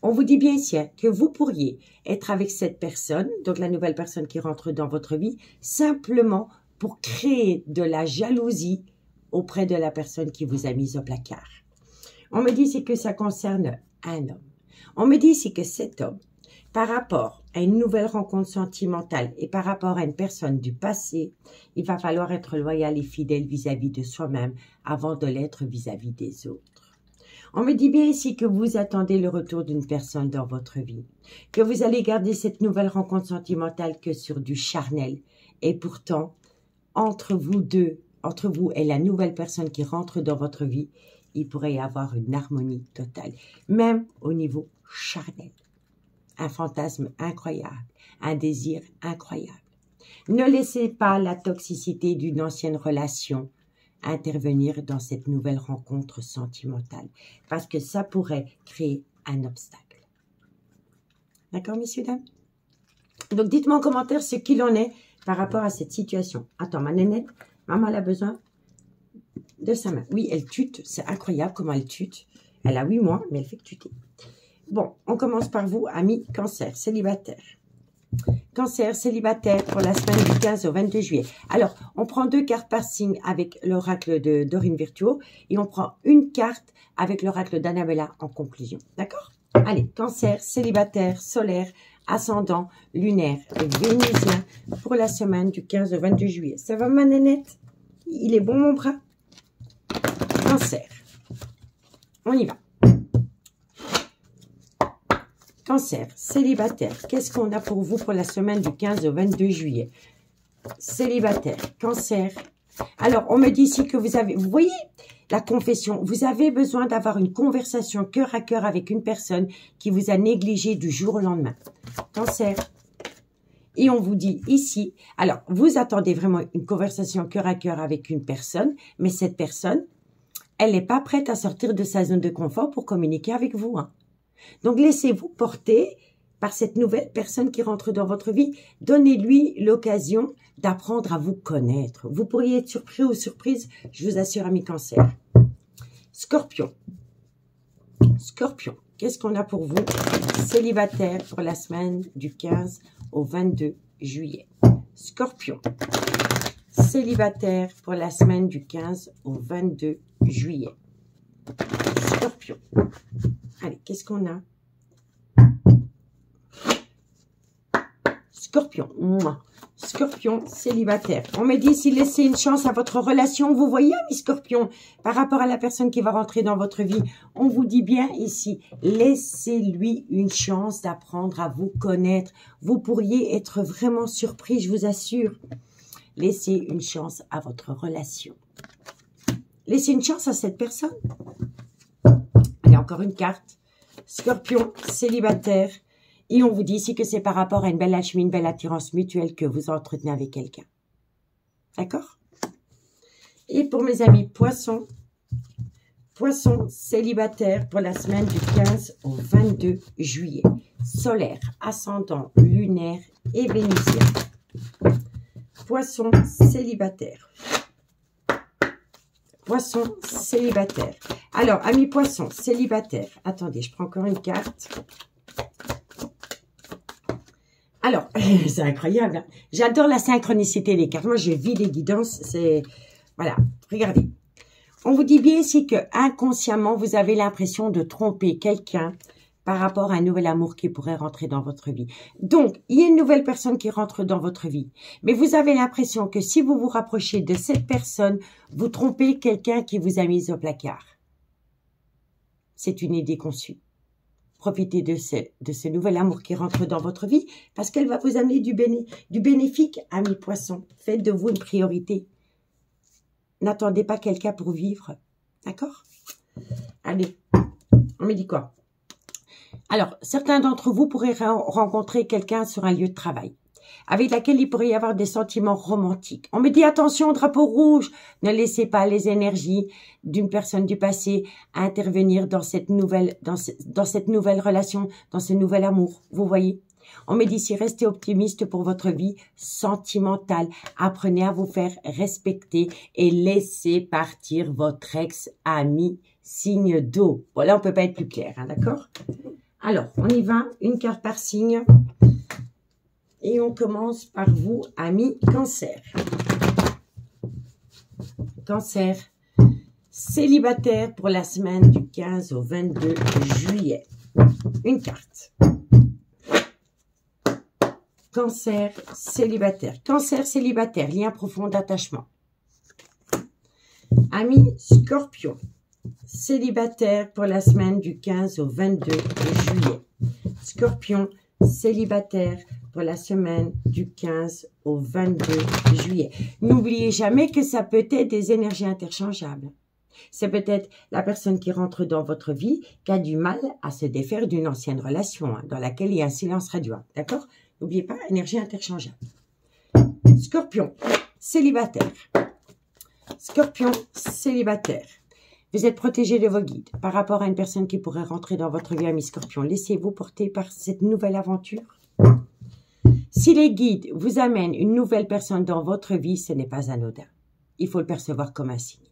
On vous dit bien ici que vous pourriez être avec cette personne, donc la nouvelle personne qui rentre dans votre vie, simplement pour créer de la jalousie auprès de la personne qui vous a mise au placard. On me dit ici que ça concerne un homme. On me dit ici que cet homme, par rapport à une nouvelle rencontre sentimentale et par rapport à une personne du passé, il va falloir être loyal et fidèle vis-à-vis de soi-même avant de l'être vis-à-vis des autres. On me dit bien ici que vous attendez le retour d'une personne dans votre vie, que vous allez garder cette nouvelle rencontre sentimentale que sur du charnel. Et pourtant, entre vous et la nouvelle personne qui rentre dans votre vie, il pourrait y avoir une harmonie totale, même au niveau charnel. Un fantasme incroyable, un désir incroyable. Ne laissez pas la toxicité d'une ancienne relation intervenir dans cette nouvelle rencontre sentimentale, parce que ça pourrait créer un obstacle. D'accord, messieurs, dames? Donc, dites-moi en commentaire ce qu'il en est par rapport à cette situation. Attends, ma nénette, maman, elle a besoin de sa main. Oui, elle tute, c'est incroyable comment elle tute. Elle a 8 mois, mais elle fait que tuter. Bon, on commence par vous, amis Cancer, célibataire. Cancer, célibataire pour la semaine du 15 au 22 juillet. Alors, on prend 2 cartes par signe avec l'oracle de Dorine Virtuo et on prend une carte avec l'oracle d'Annabella en conclusion. D'accord? Allez, Cancer, célibataire, solaire, ascendant, lunaire, vénusien pour la semaine du 15 au 22 juillet. Ça va, ma nénette? Il est bon, mon bras? Cancer. On y va. Cancer, célibataire, qu'est-ce qu'on a pour vous pour la semaine du 15 au 22 juillet? Célibataire, cancer. Alors, on me dit ici que vous voyez la confession, vous avez besoin d'avoir une conversation cœur à cœur avec une personne qui vous a négligé du jour au lendemain. Cancer. Et on vous dit ici, alors, vous attendez vraiment une conversation cœur à cœur avec une personne, mais cette personne, elle n'est pas prête à sortir de sa zone de confort pour communiquer avec vous, hein. Donc, laissez-vous porter par cette nouvelle personne qui rentre dans votre vie. Donnez-lui l'occasion d'apprendre à vous connaître. Vous pourriez être surpris ou surprise, je vous assure, amis Cancer. Scorpion. Scorpion, qu'est-ce qu'on a pour vous? Célibataire pour la semaine du 15 au 22 juillet. Scorpion. Célibataire pour la semaine du 15 au 22 juillet. Scorpion. Allez, qu'est-ce qu'on a? Scorpion. Scorpion, célibataire. On me dit si laissez une chance à votre relation. Vous voyez, ami Scorpion, par rapport à la personne qui va rentrer dans votre vie, on vous dit bien ici, laissez-lui une chance d'apprendre à vous connaître. Vous pourriez être vraiment surpris, je vous assure. Laissez une chance à votre relation. Laissez une chance à cette personne. Allez, encore une carte. Scorpion, célibataire. Et on vous dit ici que c'est par rapport à une belle alchimie, une belle attirance mutuelle que vous entretenez avec quelqu'un. D'accord? Et pour mes amis poissons, poissons, célibataire pour la semaine du 15 au 22 juillet. Solaire, ascendant, lunaire et vénusien. Poissons, célibataire. Poisson célibataire. Alors, amis poissons, célibataire. Attendez, je prends encore une carte. Alors, c'est incroyable. Hein? J'adore la synchronicité des cartes. Moi, je vis des guidances. C'est voilà, regardez. On vous dit bien ici que inconsciemment, vous avez l'impression de tromper quelqu'un par rapport à un nouvel amour qui pourrait rentrer dans votre vie. Donc, il y a une nouvelle personne qui rentre dans votre vie. Mais vous avez l'impression que si vous vous rapprochez de cette personne, vous trompez quelqu'un qui vous a mis au placard. C'est une idée conçue. Profitez de ce nouvel amour qui rentre dans votre vie parce qu'elle va vous amener du bénéfique, amis poissons. Faites de vous une priorité. N'attendez pas quelqu'un pour vivre. D'accord? Allez, on me dit quoi? Alors, certains d'entre vous pourraient rencontrer quelqu'un sur un lieu de travail avec laquelle il pourrait y avoir des sentiments romantiques. On me dit attention, drapeau rouge, ne laissez pas les énergies d'une personne du passé intervenir dans cette nouvelle relation, dans ce nouvel amour. Vous voyez? On me dit si restez optimiste pour votre vie sentimentale. Apprenez à vous faire respecter et laissez partir votre ex-ami signe d'eau. Bon, là, on ne peut pas être plus clair, hein, d'accord? Alors, on y va, une carte par signe. Et on commence par vous, amis Cancer. Cancer, célibataire pour la semaine du 15 au 22 juillet. Une carte. Cancer, célibataire. Cancer, célibataire, lien profond d'attachement. Ami Scorpion, célibataire pour la semaine du 15 au 22 juillet. Scorpion, célibataire pour la semaine du 15 au 22 juillet. N'oubliez jamais que ça peut être des énergies interchangeables. C'est peut-être la personne qui rentre dans votre vie qui a du mal à se défaire d'une ancienne relation, hein, dans laquelle il y a un silence radio. D'accord? N'oubliez pas, énergie interchangeable. Scorpion, célibataire. Scorpion, célibataire. Vous êtes protégé de vos guides par rapport à une personne qui pourrait rentrer dans votre vie, ami Scorpion. Laissez-vous porter par cette nouvelle aventure. Si les guides vous amènent une nouvelle personne dans votre vie, ce n'est pas anodin. Il faut le percevoir comme un signe.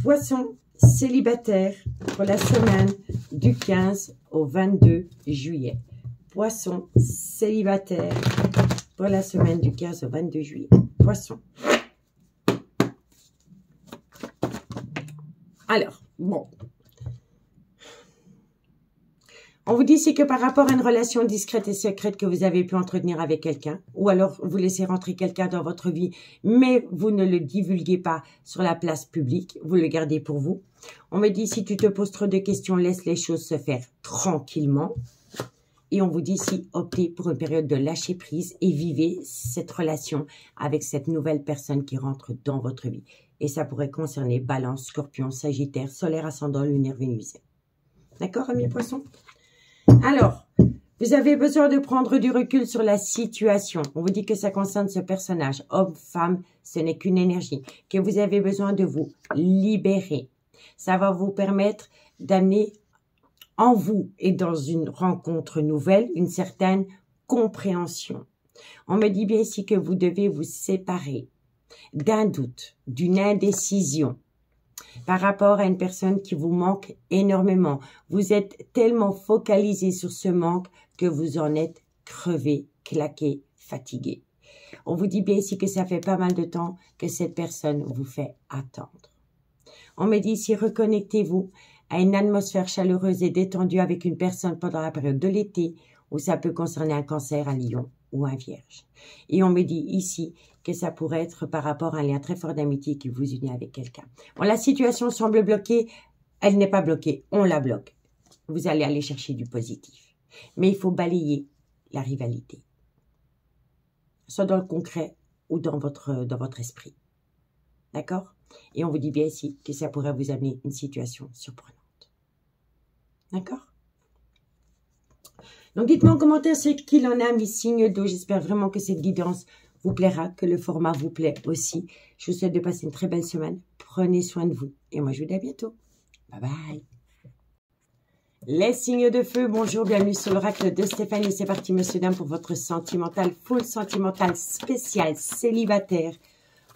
Poisson, célibataire pour la semaine du 15 au 22 juillet. Poisson, célibataire pour la semaine du 15 au 22 juillet. Poisson. Alors, bon. On vous dit ici que par rapport à une relation discrète et secrète que vous avez pu entretenir avec quelqu'un, ou alors vous laissez rentrer quelqu'un dans votre vie, mais vous ne le divulguez pas sur la place publique, vous le gardez pour vous. On me dit, si tu te poses trop de questions, laisse les choses se faire tranquillement. Et on vous dit ici, optez pour une période de lâcher prise et vivez cette relation avec cette nouvelle personne qui rentre dans votre vie. Et ça pourrait concerner Balance, Scorpion, Sagittaire, Solaire, Ascendant, Lunaire, Vénusien. D'accord, amis Poissons? Alors, vous avez besoin de prendre du recul sur la situation. On vous dit que ça concerne ce personnage. Homme, femme, ce n'est qu'une énergie. Que vous avez besoin de vous libérer. Ça va vous permettre d'amener en vous et dans une rencontre nouvelle une certaine compréhension. On me dit bien ici que vous devez vous séparer d'un doute, d'une indécision par rapport à une personne qui vous manque énormément. Vous êtes tellement focalisé sur ce manque que vous en êtes crevé, claqué, fatigué. On vous dit bien ici que ça fait pas mal de temps que cette personne vous fait attendre. On me dit ici, reconnectez-vous à une atmosphère chaleureuse et détendue avec une personne pendant la période de l'été où ça peut concerner un Cancer, un Lion ou un Vierge. Et on me dit ici que ça pourrait être par rapport à un lien très fort d'amitié qui vous unit avec quelqu'un. Bon, la situation semble bloquée. Elle n'est pas bloquée. On la bloque. Vous allez aller chercher du positif. Mais il faut balayer la rivalité. Soit dans le concret ou dans votre esprit. D'accord? Et on vous dit bien ici que ça pourrait vous amener une situation surprenante. D'accord? Donc, dites-moi en commentaire ce qu'il en a, mes signes d'eau. J'espère vraiment que cette guidance vous plaira, que le format vous plaît aussi. Je vous souhaite de passer une très belle semaine. Prenez soin de vous. Et moi, je vous dis à bientôt. Bye bye. Les signes de feu, bonjour, bienvenue sur l'oracle de Stéphanie. C'est parti, monsieur, dame, pour votre sentimental, full sentimental spécial célibataire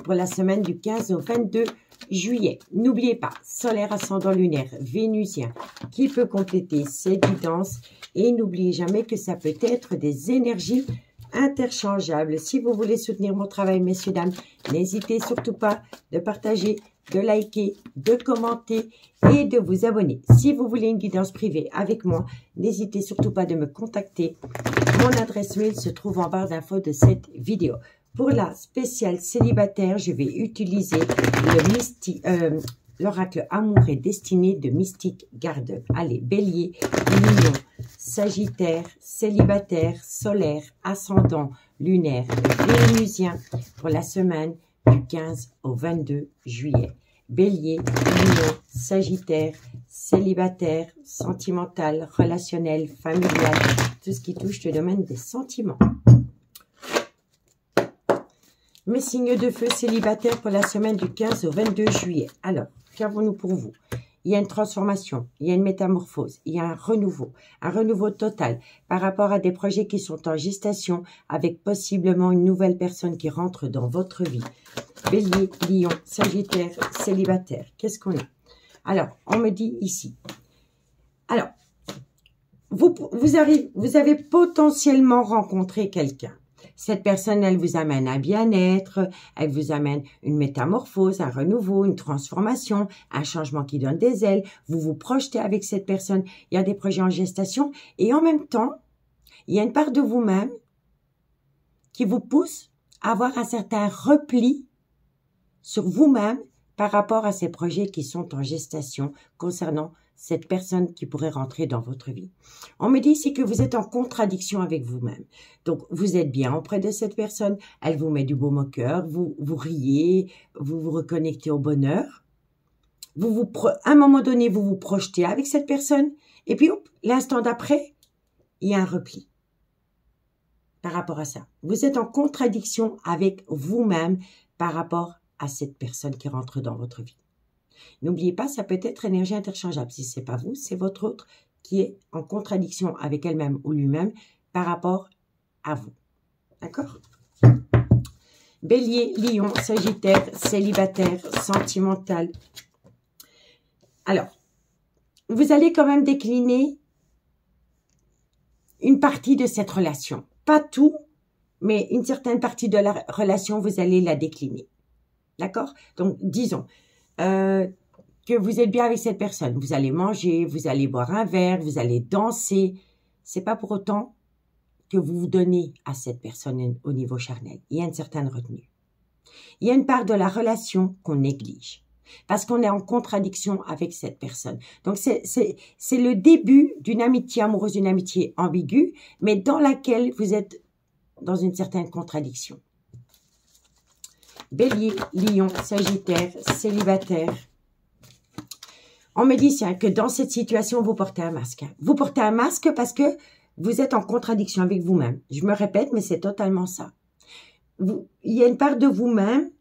pour la semaine du 15 au 22 juillet. N'oubliez pas, solaire, ascendant, lunaire, vénusien, qui peut compléter ces guidances. Et n'oubliez jamais que ça peut être des énergies interchangeables. Si vous voulez soutenir mon travail, messieurs, dames, n'hésitez surtout pas de partager, de liker, de commenter et de vous abonner. Si vous voulez une guidance privée avec moi, n'hésitez surtout pas de me contacter. Mon adresse mail se trouve en barre d'infos de cette vidéo. Pour la spéciale célibataire, je vais utiliser l'oracle Amour et Destinée de Mystique Garden. Allez, Bélier, Lion, Sagittaire, célibataire, solaire, ascendant, lunaire, vénusien pour la semaine du 15 au 22 juillet. Bélier, Lion, Sagittaire, célibataire, sentimental, relationnel, familial, tout ce qui touche le domaine des sentiments. Mes signes de feu célibataires pour la semaine du 15 au 22 juilet. Alors, qu'avons-nous pour vous? il y a une transformation, il y a une métamorphose, il y a un renouveau total par rapport à des projets qui sont en gestation avec possiblement une nouvelle personne qui rentre dans votre vie. Bélier, Lion, Sagittaire, célibataire. Qu'est-ce qu'on a? Alors, on me dit ici. Alors, vous avez potentiellement rencontré quelqu'un. Cette personne, elle vous amène un bien-être, elle vous amène une métamorphose, un renouveau, une transformation, un changement qui donne des ailes. Vous vous projetez avec cette personne. Il y a des projets en gestation. Et en même temps, il y a une part de vous-même qui vous pousse à avoir un certain repli sur vous-même par rapport à ces projets qui sont en gestation concernant cette personne qui pourrait rentrer dans votre vie. On me dit ici que vous êtes en contradiction avec vous-même. Donc, vous êtes bien auprès de cette personne, elle vous met du baume au cœur, vous riez, vous vous reconnectez au bonheur. À un moment donné, vous vous projetez avec cette personne, et puis, hop, l'instant d'après, il y a un repli par rapport à ça. Vous êtes en contradiction avec vous-même par rapport à cette personne qui rentre dans votre vie. N'oubliez pas, ça peut être énergie interchangeable. Si ce n'est pas vous, c'est votre autre qui est en contradiction avec elle-même ou lui-même par rapport à vous. D'accord? Bélier, Lion, Sagittaire, célibataire, sentimental. Alors, vous allez quand même décliner une partie de cette relation. Pas tout, mais une certaine partie de la relation, vous allez la décliner. D'accord? Donc, disons que vous êtes bien avec cette personne. Vous allez manger, vous allez boire un verre, vous allez danser. C'est pas pour autant que vous vous donnez à cette personne au niveau charnel. Il y a une certaine retenue. Il y a une part de la relation qu'on néglige parce qu'on est en contradiction avec cette personne. Donc, c'est le début d'une amitié amoureuse, d'une amitié ambiguë, mais dans laquelle vous êtes dans une certaine contradiction. Bélier, Lion, Sagittaire, célibataire. On me dit que dans cette situation, vous portez un masque. Vous portez un masque parce que vous êtes en contradiction avec vous-même. Je me répète, mais c'est totalement ça. Il y a une part de vous-même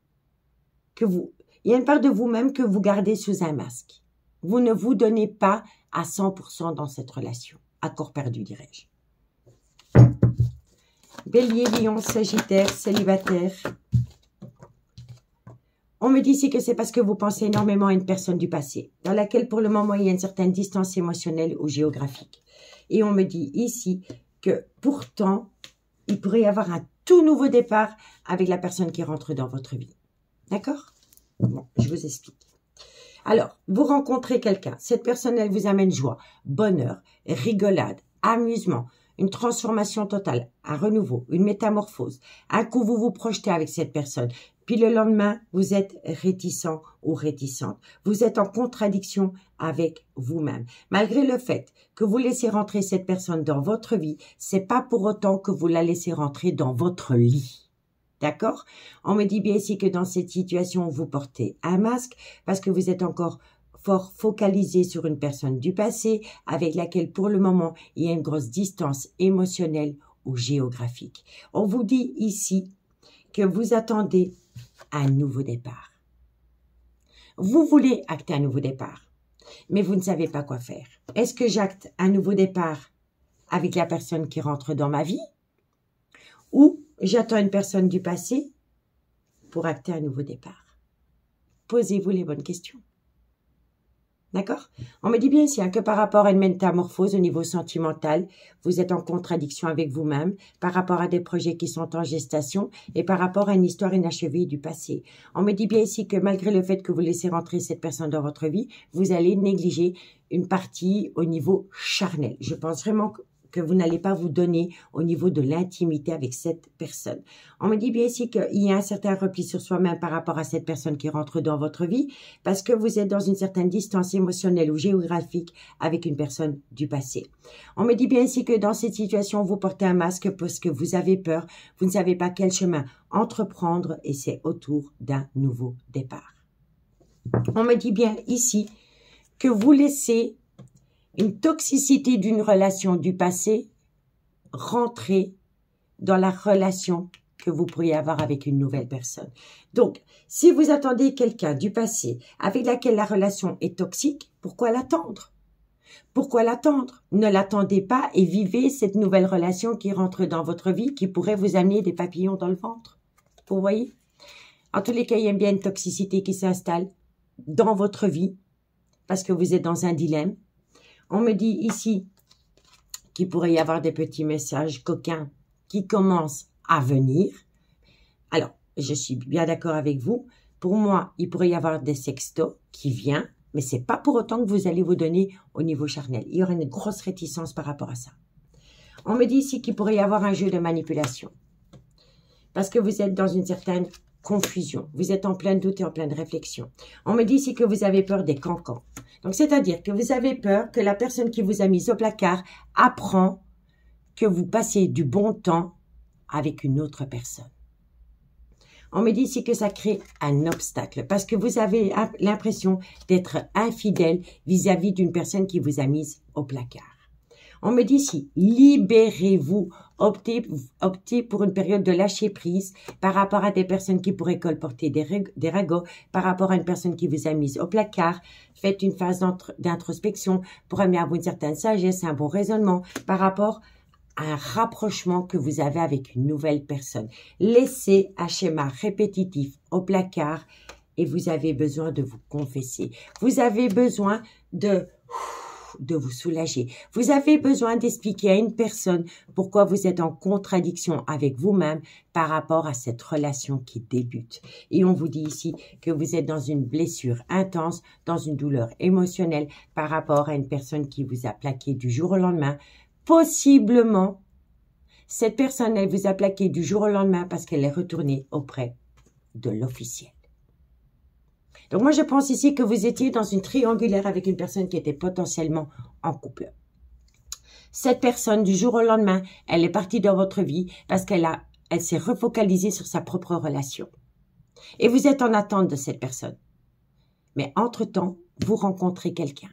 que vous gardez sous un masque. Vous ne vous donnez pas à 100% dans cette relation. À corps perdu, dirais-je. Bélier, Lion, Sagittaire, célibataire. On me dit ici que c'est parce que vous pensez énormément à une personne du passé, dans laquelle pour le moment il y a une certaine distance émotionnelle ou géographique. Et on me dit ici que pourtant, il pourrait y avoir un tout nouveau départ avec la personne qui rentre dans votre vie. D'accord? Bon, je vous explique. Alors, vous rencontrez quelqu'un. Cette personne, elle vous amène joie, bonheur, rigolade, amusement, une transformation totale, un renouveau, une métamorphose. Un coup, vous vous projetez avec cette personne. Puis le lendemain, vous êtes réticent ou réticente. Vous êtes en contradiction avec vous-même. Malgré le fait que vous laissez rentrer cette personne dans votre vie, c'est pas pour autant que vous la laissez rentrer dans votre lit. D'accord? On me dit bien ici que dans cette situation, vous portez un masque parce que vous êtes encore fort focalisé sur une personne du passé avec laquelle pour le moment, il y a une grosse distance émotionnelle ou géographique. On vous dit ici que vous attendez un nouveau départ. Vous voulez acter un nouveau départ, mais vous ne savez pas quoi faire. Est-ce que j'acte un nouveau départ avec la personne qui rentre dans ma vie ou j'attends une personne du passé pour acter un nouveau départ? Posez-vous les bonnes questions. D'accord? On me dit bien ici que par rapport à une métamorphose au niveau sentimental, vous êtes en contradiction avec vous-même par rapport à des projets qui sont en gestation et par rapport à une histoire inachevée du passé. On me dit bien ici que malgré le fait que vous laissez rentrer cette personne dans votre vie, vous allez négliger une partie au niveau charnel. Je pense vraiment que vous n'allez pas vous donner au niveau de l'intimité avec cette personne. On me dit bien ici qu'il y a un certain repli sur soi-même par rapport à cette personne qui rentre dans votre vie parce que vous êtes dans une certaine distance émotionnelle ou géographique avec une personne du passé. On me dit bien ici que dans cette situation, vous portez un masque parce que vous avez peur, vous ne savez pas quel chemin entreprendre et c'est autour d'un nouveau départ. On me dit bien ici que vous laissez une toxicité d'une relation du passé rentrer dans la relation que vous pourriez avoir avec une nouvelle personne. Donc, si vous attendez quelqu'un du passé avec laquelle la relation est toxique, pourquoi l'attendre? Pourquoi l'attendre? Ne l'attendez pas et vivez cette nouvelle relation qui rentre dans votre vie, qui pourrait vous amener des papillons dans le ventre. Vous voyez? En tous les cas, il y a bien une toxicité qui s'installe dans votre vie parce que vous êtes dans un dilemme. On me dit ici qu'il pourrait y avoir des petits messages coquins qui commencent à venir. Alors, je suis bien d'accord avec vous. Pour moi, il pourrait y avoir des sextos qui viennent, mais c'est pas pour autant que vous allez vous donner au niveau charnel. Il y aura une grosse réticence par rapport à ça. On me dit ici qu'il pourrait y avoir un jeu de manipulation. Parce que vous êtes dans une certaine confusion. Vous êtes en plein doute et en pleine réflexion. On me dit ici que vous avez peur des cancans. Donc, c'est-à-dire que vous avez peur que la personne qui vous a mis au placard apprend que vous passez du bon temps avec une autre personne. On me dit ici que ça crée un obstacle parce que vous avez l'impression d'être infidèle vis-à-vis d'une personne qui vous a mise au placard. On me dit ici, libérez-vous, optez pour une période de lâcher prise par rapport à des personnes qui pourraient colporter des ragots, par rapport à une personne qui vous a mise au placard. Faites une phase d'introspection pour amener à vous une certaine sagesse, un bon raisonnement par rapport un rapprochement que vous avez avec une nouvelle personne. Laissez un schéma répétitif au placard et vous avez besoin de vous confesser. Vous avez besoin de vous soulager. Vous avez besoin d'expliquer à une personne pourquoi vous êtes en contradiction avec vous-même par rapport à cette relation qui débute. Et on vous dit ici que vous êtes dans une blessure intense, dans une douleur émotionnelle par rapport à une personne qui vous a plaqué du jour au lendemain. Possiblement, cette personne, elle vous a plaqué du jour au lendemain parce qu'elle est retournée auprès de l'officiel. Donc moi, je pense ici que vous étiez dans une triangulaire avec une personne qui était potentiellement en couple. Cette personne, du jour au lendemain, elle est partie dans votre vie parce qu'elle s'est refocalisée sur sa propre relation. Et vous êtes en attente de cette personne. Mais entre-temps, vous rencontrez quelqu'un.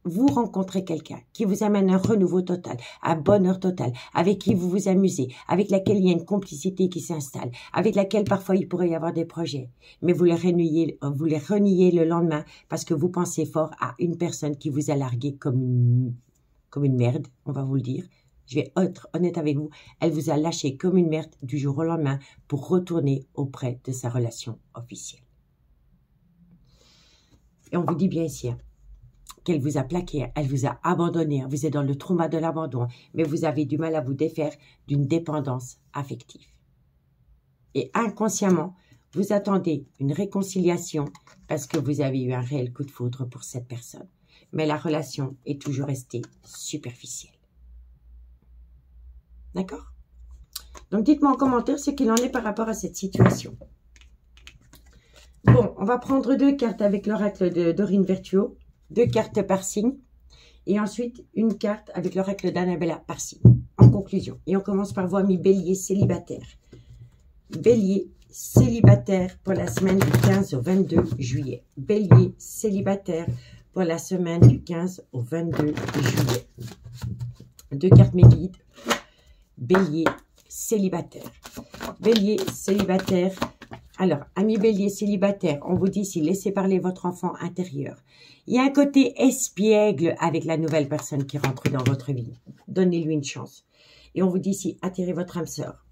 Vous rencontrez quelqu'un qui vous amène un renouveau total, un bonheur total, avec qui vous vous amusez, avec laquelle il y a une complicité qui s'installe, avec laquelle parfois il pourrait y avoir des projets. Mais vous les reniez le lendemain parce que vous pensez fort à une personne qui vous a largué comme une merde, on va vous le dire. Je vais être honnête avec vous, elle vous a lâché comme une merde du jour au lendemain pour retourner auprès de sa relation officielle. Et on vous dit bien ici, qu'elle vous a plaqué, elle vous a abandonné, vous êtes dans le trauma de l'abandon, mais vous avez du mal à vous défaire d'une dépendance affective. Et inconsciemment, vous attendez une réconciliation parce que vous avez eu un réel coup de foudre pour cette personne. Mais la relation est toujours restée superficielle. D'accord? Donc, dites-moi en commentaire ce qu'il en est par rapport à cette situation. Bon, on va prendre 2 cartes avec l'oracle de Dorine Virtuo. 2 cartes par signe. Et ensuite, une carte avec l'oracle d'Annabella par signe. En conclusion. Et on commence par vous, amis Bélier célibataire. Bélier célibataire pour la semaine du 15 au 22 juillet. Bélier célibataire pour la semaine du 15 au 22 juillet. 2 cartes mes guides. Bélier célibataire. Bélier célibataire. Alors, amis Bélier célibataire, on vous dit ici, laissez parler votre enfant intérieur. Il y a un côté espiègle avec la nouvelle personne qui rentre dans votre vie. Donnez-lui une chance. Et on vous dit ici, attirez votre âme sœur.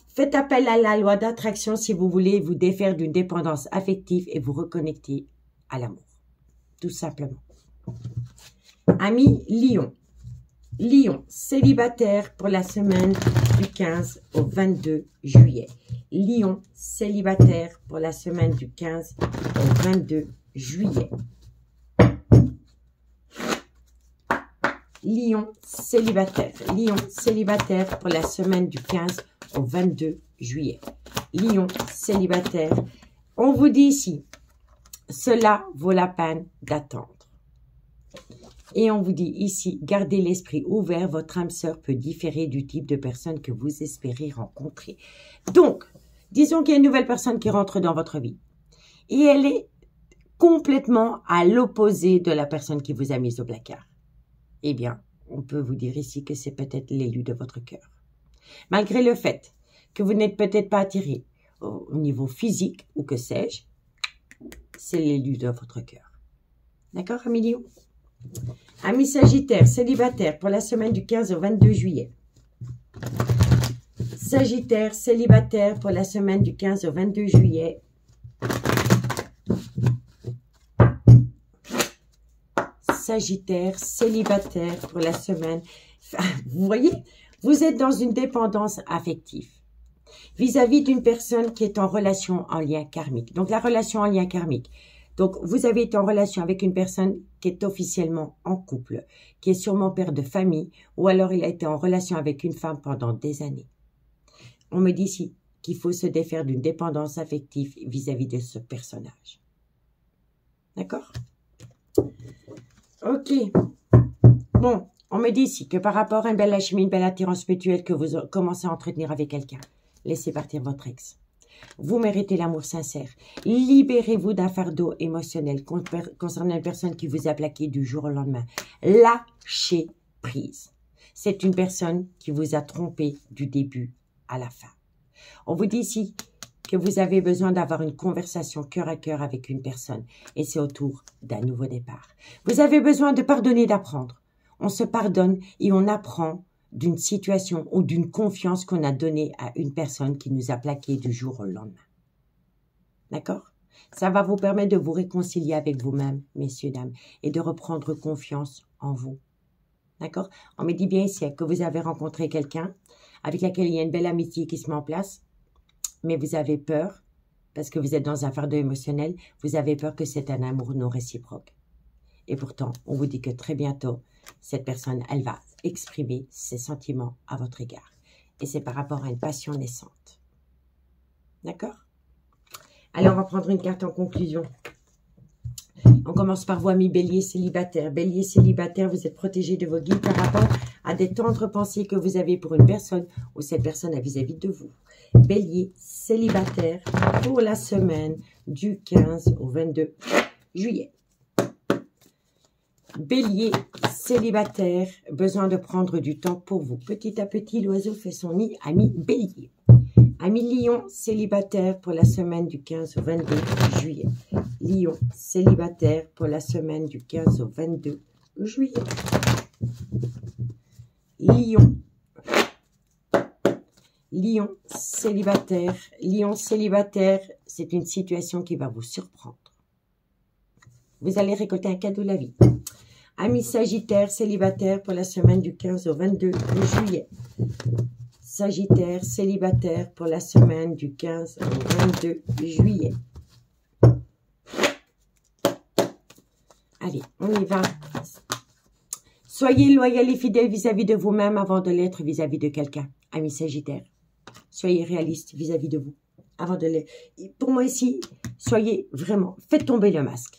Faites appel à la loi d'attraction si vous voulez vous défaire d'une dépendance affective et vous reconnecter à l'amour. Tout simplement. Amis Lion. Lion, célibataire pour la semaine du 15 au 22 juillet. Lion, célibataire pour la semaine du 15 au 22 juillet. Lion, célibataire. Lion, célibataire pour la semaine du 15 au 22 juillet. Lion, célibataire. On vous dit ici, cela vaut la peine d'attendre. Et on vous dit ici, gardez l'esprit ouvert, votre âme sœur peut différer du type de personne que vous espérez rencontrer. Donc, disons qu'il y a une nouvelle personne qui rentre dans votre vie. Et elle est complètement à l'opposé de la personne qui vous a mise au placard. Eh bien, on peut vous dire ici que c'est peut-être l'élu de votre cœur. Malgré le fait que vous n'êtes peut-être pas attiré au niveau physique ou que sais-je, c'est l'élu de votre cœur. D'accord, amis Lion? Amis Sagittaire, célibataire pour la semaine du 15 au 22 juillet. Sagittaire, célibataire pour la semaine du 15 au 22 juillet. Sagittaire, célibataire pour la semaine. Vous voyez, vous êtes dans une dépendance affective vis-à-vis d'une personne qui est en relation en lien karmique. Donc, la relation en lien karmique. Donc, vous avez été en relation avec une personne qui est officiellement en couple, qui est sûrement père de famille, ou alors il a été en relation avec une femme pendant des années. On me dit ici qu'il faut se défaire d'une dépendance affective vis-à-vis de ce personnage. D'accord? Ok. Bon, on me dit ici que par rapport à une belle alchimie, une belle attirance mutuelle que vous commencez à entretenir avec quelqu'un, laissez partir votre ex. Vous méritez l'amour sincère. Libérez-vous d'un fardeau émotionnel concernant une personne qui vous a plaqué du jour au lendemain. Lâchez prise. C'est une personne qui vous a trompé du début à la fin. On vous dit ici que vous avez besoin d'avoir une conversation cœur à cœur avec une personne et c'est autour d'un nouveau départ. Vous avez besoin de pardonner, d'apprendre. On se pardonne et on apprend d'une situation ou d'une confiance qu'on a donnée à une personne qui nous a plaqué du jour au lendemain. D'accord? Ça va vous permettre de vous réconcilier avec vous-même, messieurs, dames, et de reprendre confiance en vous. D'accord? On me dit bien ici que vous avez rencontré quelqu'un avec laquelle il y a une belle amitié qui se met en place, mais vous avez peur, parce que vous êtes dans un fardeau émotionnel, vous avez peur que c'est un amour non réciproque. Et pourtant, on vous dit que très bientôt, cette personne, elle va exprimer ses sentiments à votre égard. Et c'est par rapport à une passion naissante. D'accord? Alors, on va prendre une carte en conclusion. On commence par vous, amis Bélier célibataire. Bélier célibataire, vous êtes protégé de vos guides par rapport à des tendres pensées que vous avez pour une personne ou cette personne a vis-à-vis de vous. Bélier célibataire pour la semaine du 15 au 22 juillet. Bélier célibataire, besoin de prendre du temps pour vous. Petit à petit, l'oiseau fait son nid, ami Bélier. Ami Lion célibataire pour la semaine du 15 au 22 juillet. Lion célibataire pour la semaine du 15 au 22 juillet. Lion. Lion célibataire. Lion célibataire, c'est une situation qui va vous surprendre. Vous allez récolter un cadeau de la vie. Ami Sagittaire célibataire pour la semaine du 15 au 22 juillet. Sagittaire célibataire pour la semaine du 15 au 22 juillet. Allez, on y va. Soyez loyal et fidèle vis-à-vis de vous-même avant de l'être vis-à-vis de quelqu'un. Ami Sagittaire, soyez réaliste vis-à-vis de vous avant de l'être. Pour moi ici, soyez vraiment, faites tomber le masque.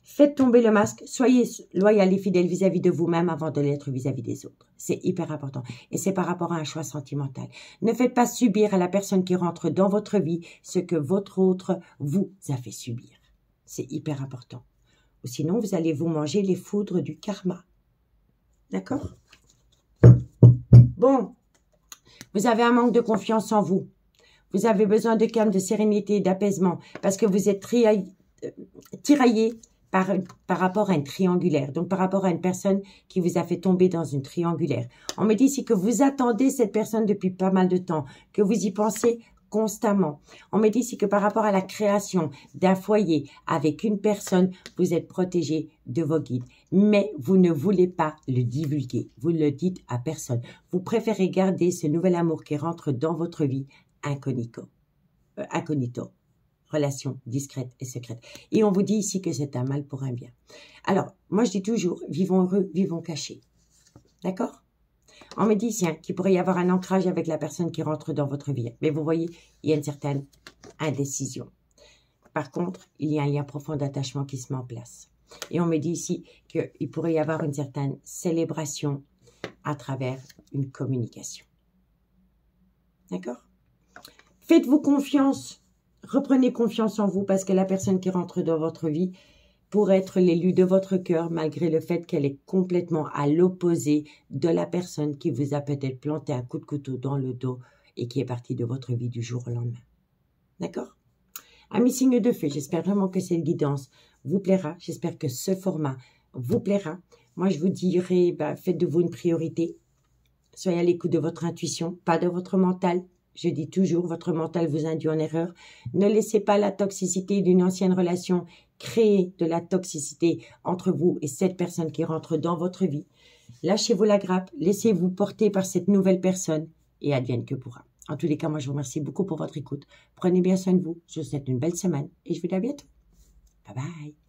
Faites tomber le masque, soyez loyal et fidèle vis-à-vis de vous-même avant de l'être vis-à-vis des autres. C'est hyper important. Et c'est par rapport à un choix sentimental. Ne faites pas subir à la personne qui rentre dans votre vie ce que votre autre vous a fait subir. C'est hyper important. Ou sinon, vous allez vous manger les foudres du karma. D'accord? Bon, vous avez un manque de confiance en vous. Vous avez besoin de calme, de sérénité, d'apaisement parce que vous êtes tiraillé par rapport à une triangulaire, donc par rapport à une personne qui vous a fait tomber dans une triangulaire. On me dit ici que vous attendez cette personne depuis pas mal de temps, que vous y pensez constamment. On me dit ici que par rapport à la création d'un foyer avec une personne, vous êtes protégé de vos guides, mais vous ne voulez pas le divulguer, vous ne le dites à personne. Vous préférez garder ce nouvel amour qui rentre dans votre vie incognito. Relation discrète et secrète. Et on vous dit ici que c'est un mal pour un bien. Alors, moi je dis toujours, vivons heureux, vivons cachés. D'accord? On me dit ici qu'il pourrait y avoir un ancrage avec la personne qui rentre dans votre vie. Mais vous voyez, il y a une certaine indécision. Par contre, il y a un lien profond d'attachement qui se met en place. Et on me dit ici qu'il pourrait y avoir une certaine célébration à travers une communication. D'accord? Faites-vous confiance. Reprenez confiance en vous parce que la personne qui rentre dans votre vie pour être l'élu de votre cœur, malgré le fait qu'elle est complètement à l'opposé de la personne qui vous a peut-être planté un coup de couteau dans le dos et qui est partie de votre vie du jour au lendemain. D'accord? Amis signes de feu, j'espère vraiment que cette guidance vous plaira. J'espère que ce format vous plaira. Moi, je vous dirais, faites de vous une priorité. Soyez à l'écoute de votre intuition, pas de votre mental. Je dis toujours, votre mental vous induit en erreur. Ne laissez pas la toxicité d'une ancienne relation créer de la toxicité entre vous et cette personne qui rentre dans votre vie. Lâchez-vous la grappe, laissez-vous porter par cette nouvelle personne et advienne que pourra. En tous les cas, moi, je vous remercie beaucoup pour votre écoute. Prenez bien soin de vous. Je vous souhaite une belle semaine et je vous dis à bientôt. Bye bye.